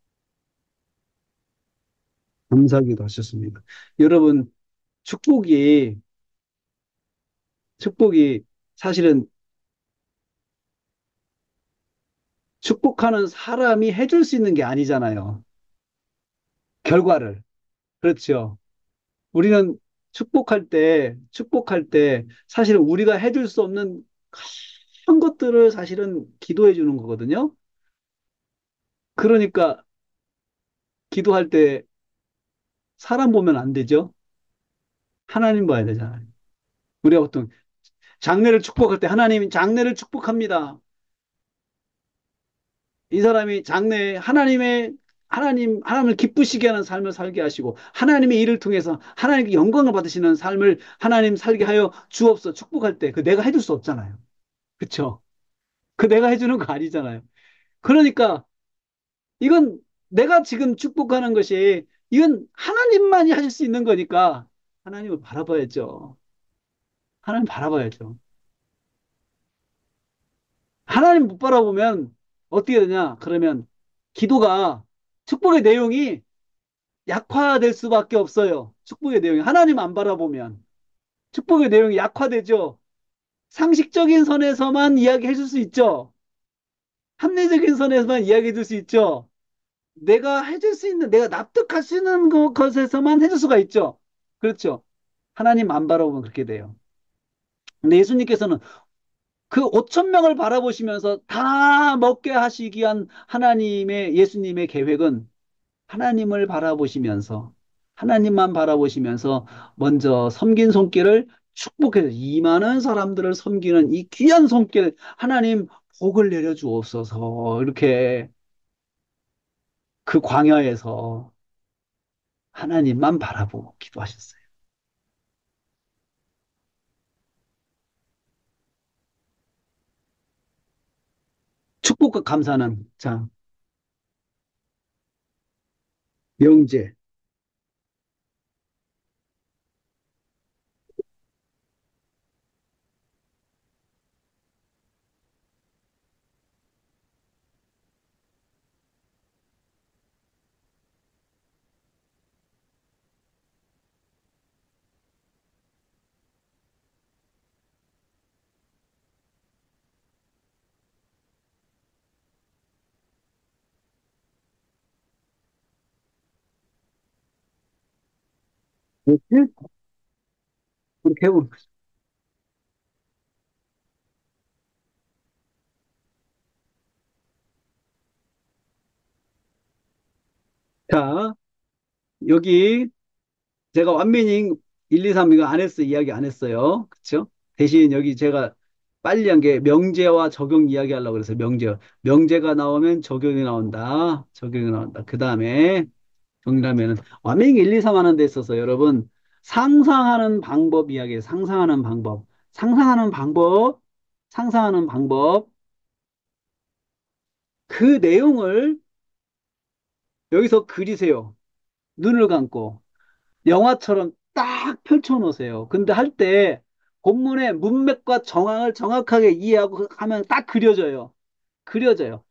감사하기도 하셨습니다. 여러분, 축복이, 축복이 사실은 축복하는 사람이 해줄 수 있는 게 아니잖아요. 결과를. 그렇죠. 우리는 축복할 때 사실은 우리가 해줄 수 없는 큰 것들을 사실은 기도해 주는 거거든요. 그러니까 기도할 때 사람 보면 안 되죠. 하나님 봐야 되잖아요. 우리가 보통 장래를 축복할 때 하나님 장래를 축복합니다. 이 사람이 장래에 하나님을 기쁘시게 하는 삶을 살게 하시고 하나님의 일을 통해서 하나님께 영광을 받으시는 삶을 하나님 살게 하여 주옵소서 축복할 때 그 내가 해줄 수 없잖아요. 그쵸? 그 내가 해주는 거 아니잖아요. 그러니까 이건 내가 지금 축복하는 것이 이건 하나님만이 하실 수 있는 거니까 하나님을 바라봐야죠. 하나님 바라봐야죠. 하나님 못 바라보면 어떻게 되냐? 그러면 기도가 축복의 내용이 약화될 수밖에 없어요. 축복의 내용이 하나님 안 바라보면 축복의 내용이 약화되죠. 상식적인 선에서만 이야기해 줄 수 있죠. 합리적인 선에서만 이야기해 줄 수 있죠. 내가 해줄 수 있는, 내가 납득할 수 있는 것에서만 해줄 수가 있죠. 그렇죠. 하나님 안 바라보면 그렇게 돼요. 근데 예수님께서는 그 5천 명을 바라보시면서 다 먹게 하시기 위한 하나님의, 예수님의 계획은 하나님을 바라보시면서, 하나님만 바라보시면서 먼저 섬긴 손길을 축복해서 이 많은 사람들을 섬기는 이 귀한 손길, 하나님 복을 내려주옵소서. 이렇게 그 광야에서 하나님만 바라보고 기도하셨어요. 축복과 감사는, 자, 명제. 이렇게, 그렇게 해보는 거죠. 자, 여기 제가 완미닝 1, 2, 3 이거 안 했어요. 이야기 안 했어요. 그쵸? 대신 여기 제가 빨리 한 게 명제와 적용 이야기 하려고 그래서 명제가 나오면 적용이 나온다. 적용이 나온다. 그 다음에 정리하면은 완맹 1, 2, 3 하는 데 있어서 여러분 상상하는 방법 이야기예요. 상상하는 방법. 상상하는 방법. 상상하는 방법. 그 내용을 여기서 그리세요. 눈을 감고 영화처럼 딱 펼쳐 놓으세요. 근데 할 때 본문의 문맥과 정황을 정확하게 이해하고 하면 딱 그려져요. 그려져요.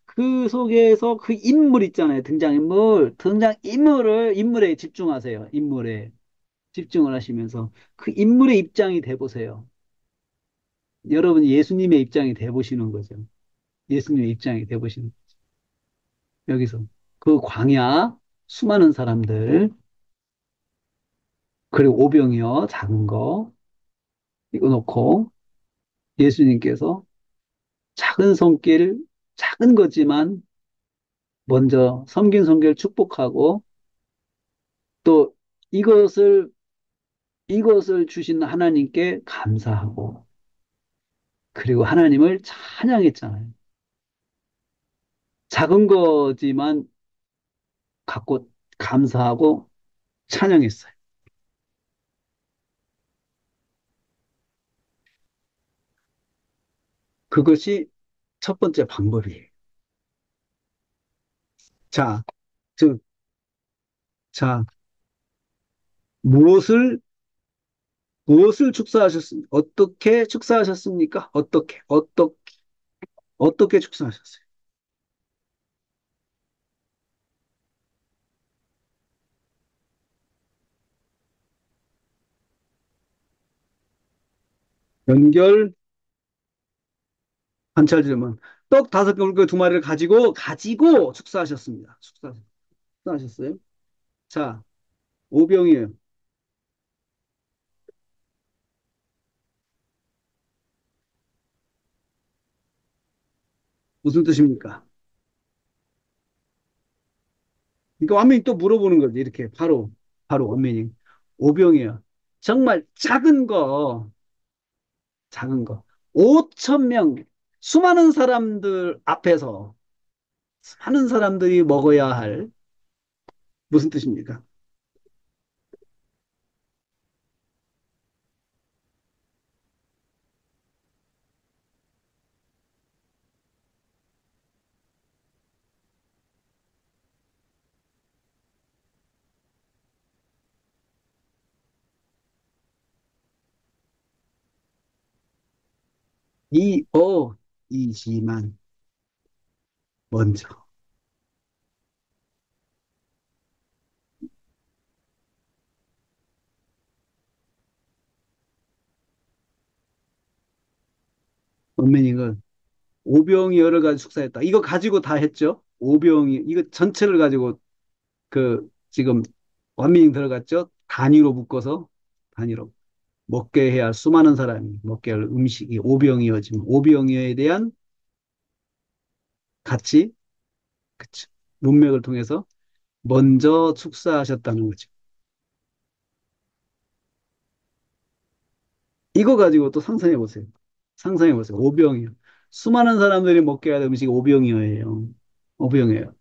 그 속에서 그 인물 있잖아요. 등장인물. 인물에 집중하세요. 인물에 집중을 하시면서 그 인물의 입장이 돼 보세요. 여러분이 예수님의 입장이 돼 보시는 거죠. 예수님의 입장이 돼 보시는 여기서 그 광야 수많은 사람들 그리고 오병이어 작은 거 이거 놓고 예수님께서 작은 손길 작은 거지만 먼저 섬긴 손길 축복하고 또 이것을 이것을 주신 하나님께 감사하고 그리고 하나님을 찬양했잖아요. 작은 거지만 갖고 감사하고 찬양했어요. 그것이 첫 번째 방법이에요. 자, 즉, 자, 무엇을 무엇을 축사하셨습니까? 어떻게 축사하셨습니까? 어떻게 축사하셨어요? 연결 관찰 질문. 떡 다섯 개 물고기 두 마리를 가지고 축사하셨습니다. 축사하셨어요? 자, 오병이에요. 무슨 뜻입니까? 그러니까 완면이 또 물어보는 거지. 이렇게 바로 완면이 오병이에요. 정말 작은 거. 5천 명 수많은 사람들 앞에서 많은 사람들이 먹어야 할 무슨 뜻입니까? 이지만 먼저 원맨이가 오병이 여러 가지 축사했다. 이거 가지고 다 했죠. 오병이 이거 전체를 가지고 그 지금 완민이 들어갔죠. 단위로 묶어서 단위로 먹게 해야 할 수많은 사람이 먹게 할 음식이 오병이어지만 오병이어에 대한 가치, 그쵸. 문맥을 통해서 먼저 축사하셨다는 거죠. 이거 가지고 또 상상해 보세요. 상상해 보세요. 오병이어. 수많은 사람들이 먹게 할 음식이 오병이어예요. 오병이어요.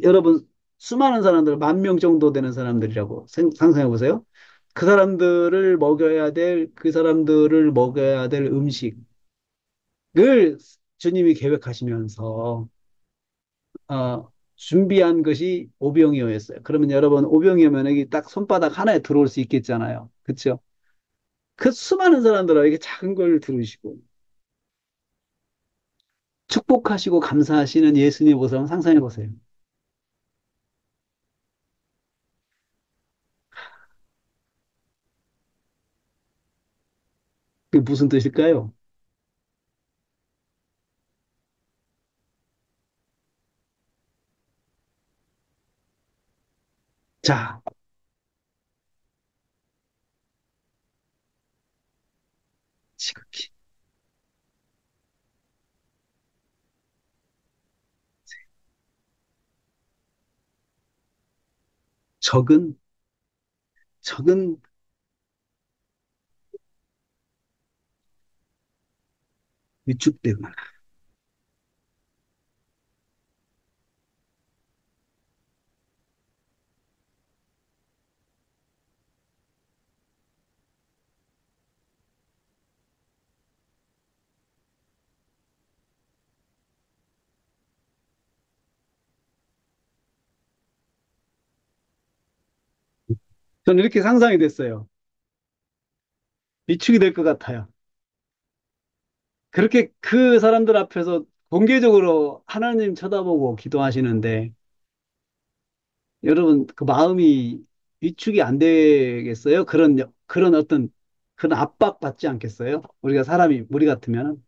여러분 수많은 사람들 만 명 정도 되는 사람들이라고 상상해 보세요. 그 사람들을 먹여야 될 음식을 주님이 계획하시면서 준비한 것이 오병이어였어요. 그러면 여러분 오병이어면 여기 딱 손바닥 하나에 들어올 수 있겠잖아요. 그렇죠? 그 수많은 사람들에게 작은 걸 들으시고 축복하시고 감사하시는 예수님 모습 한번 상상해 보세요. 그게 무슨 뜻일까요? 자, 지극히 적은 적은 위축되거나. 저는 이렇게 상상이 됐어요. 위축이 될 것 같아요. 그렇게 그 사람들 앞에서 공개적으로 하나님 쳐다보고 기도하시는데, 여러분, 그 마음이 위축이 안 되겠어요? 그런 어떤, 그런 압박 받지 않겠어요? 우리 같으면은.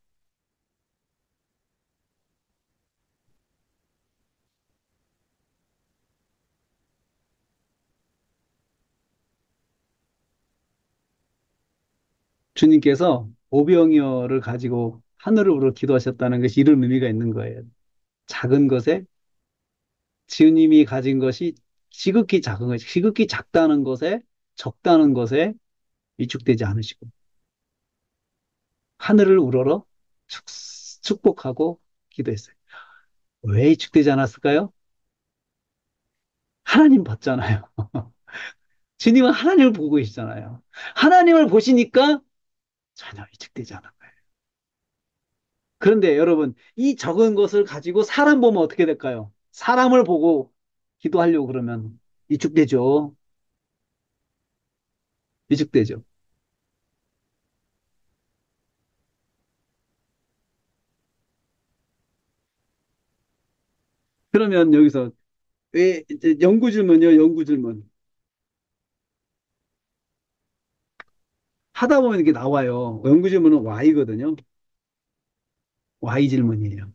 주님께서 오병이어를 가지고 하늘으로 기도하셨다는 것이 이런 의미가 있는 거예요. 작은 것에, 주님이 가진 것이 지극히 작은 것이, 지극히 작다는 것에, 적다는 것에 위축되지 않으시고, 하늘을 우러러 축, 축복하고 기도했어요. 왜 위축되지 않았을까요? 하나님 봤잖아요. 주님은 하나님을 보고 계시잖아요. 하나님을 보시니까 전혀 위축되지 않은 거예요. 그런데 여러분, 이 적은 것을 가지고 사람 보면 어떻게 될까요? 사람을 보고 기도하려고 그러면 위축되죠. 위축되죠. 그러면 여기서 왜 이제 연구 질문이요, 연구 질문. 하다 보면 이게 나와요. 연구 질문은 Y거든요. Y 질문이에요.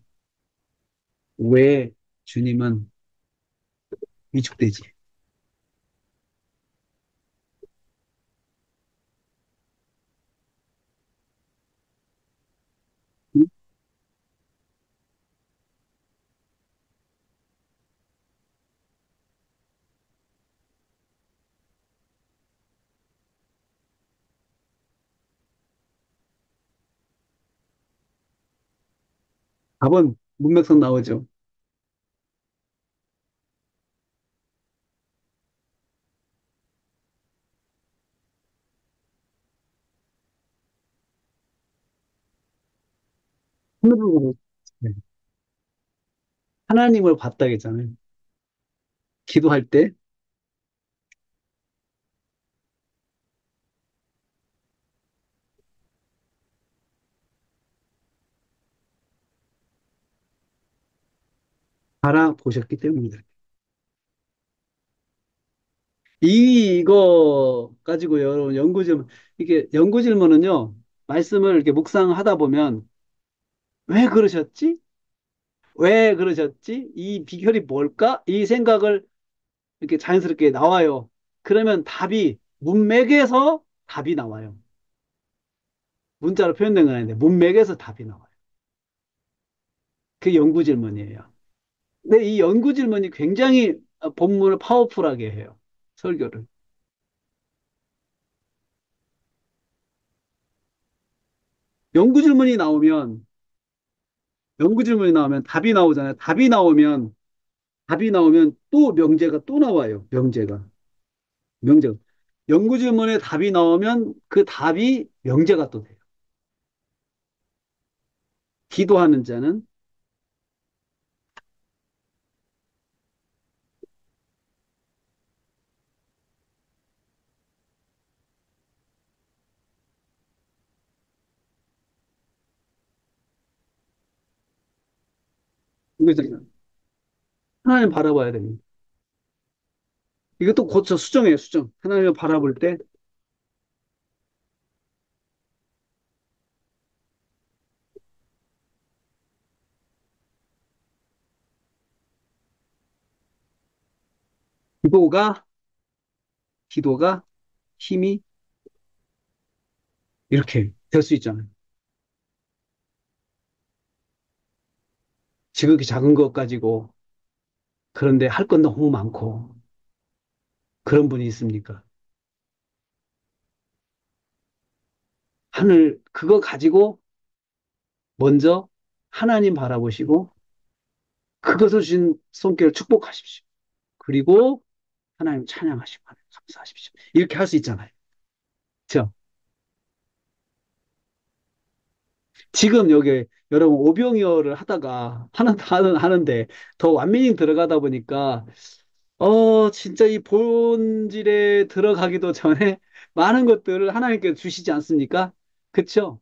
왜 주님은 위축되지? 응? 답은 문맥상 나오죠. 하늘을 보고 네. 하나님을 봤다 했잖아요. 기도할 때 바라보셨기 때문이다. 이거 가지고 여러분 연구 질문, 이게 연구 질문은요, 말씀을 이렇게 묵상하다 보면 왜 그러셨지? 왜 그러셨지? 이 비결이 뭘까? 이 생각을 이렇게 자연스럽게 나와요. 그러면 문맥에서 답이 나와요. 문자로 표현된 건 아닌데, 문맥에서 답이 나와요. 그게 연구 질문이에요. 근데 이 연구 질문이 굉장히 본문을 파워풀하게 해요. 설교를. 연구 질문이 나오면, 연구 질문이 나오면 답이 나오잖아요. 답이 나오면 또 명제가 또 나와요. 명제가. 명제가. 연구 질문에 답이 나오면 그 답이 명제가 또 돼요. 기도하는 자는, 이거잖아요. 하나님 바라봐야 됩니다. 이것도 고쳐 수정해요, 수정. 하나님을 바라볼 때 기도가, 기도가 힘이 이렇게 될 수 있잖아요. 지극히 작은 것 가지고 그런데 할 건 너무 많고 그런 분이 있습니까? 그거 가지고 먼저 하나님 바라보시고 그것을 주신 손길을 축복하십시오. 그리고 하나님 찬양하시고 하나님 감사하십시오. 이렇게 할 수 있잖아요. 그렇죠? 지금 여기 여러분 오병이어를 하다가 하는데 더 완미닝 들어가다 보니까 진짜 이 본질에 들어가기도 전에 많은 것들을 하나님께서 주시지 않습니까? 그쵸?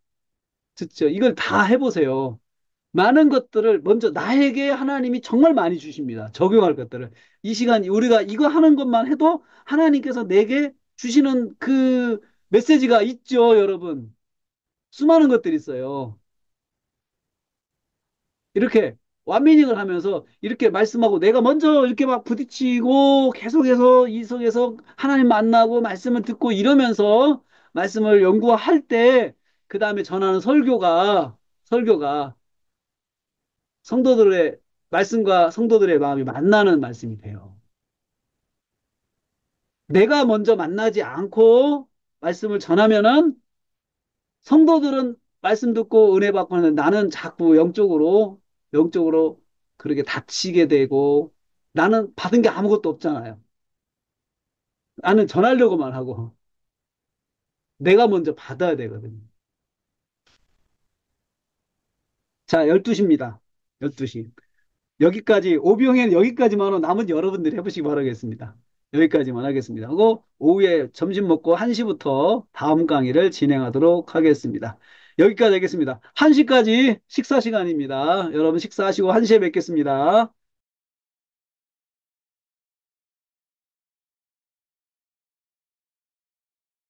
그쵸? 이걸 다 해보세요. 많은 것들을 먼저 나에게 하나님이 정말 많이 주십니다. 적용할 것들을. 이 시간 우리가 이거 하는 것만 해도 하나님께서 내게 주시는 그 메시지가 있죠, 여러분. 수많은 것들이 있어요. 이렇게 완미닝을 하면서 이렇게 말씀하고 내가 먼저 이렇게 막 부딪히고 계속해서 이 속에서 하나님 만나고 말씀을 듣고 이러면서 말씀을 연구할 때 그 다음에 전하는 설교가 성도들의 말씀과 성도들의 마음이 만나는 말씀이 돼요. 내가 먼저 만나지 않고 말씀을 전하면은 성도들은 말씀 듣고 은혜 받고 하는데 나는 자꾸 영적으로 그렇게 다치게 되고 나는 받은 게 아무것도 없잖아요. 나는 전하려고만 하고 내가 먼저 받아야 되거든요. 자, 12시입니다. 12시. 여기까지, 오병엔 여기까지만 하고 남은 여러분들이 해보시기 바라겠습니다. 여기까지만 하겠습니다. 하고 오후에 점심 먹고 1시부터 다음 강의를 진행하도록 하겠습니다. 여기까지 하겠습니다. 1시까지 식사 시간입니다. 여러분 식사하시고 1시에 뵙겠습니다.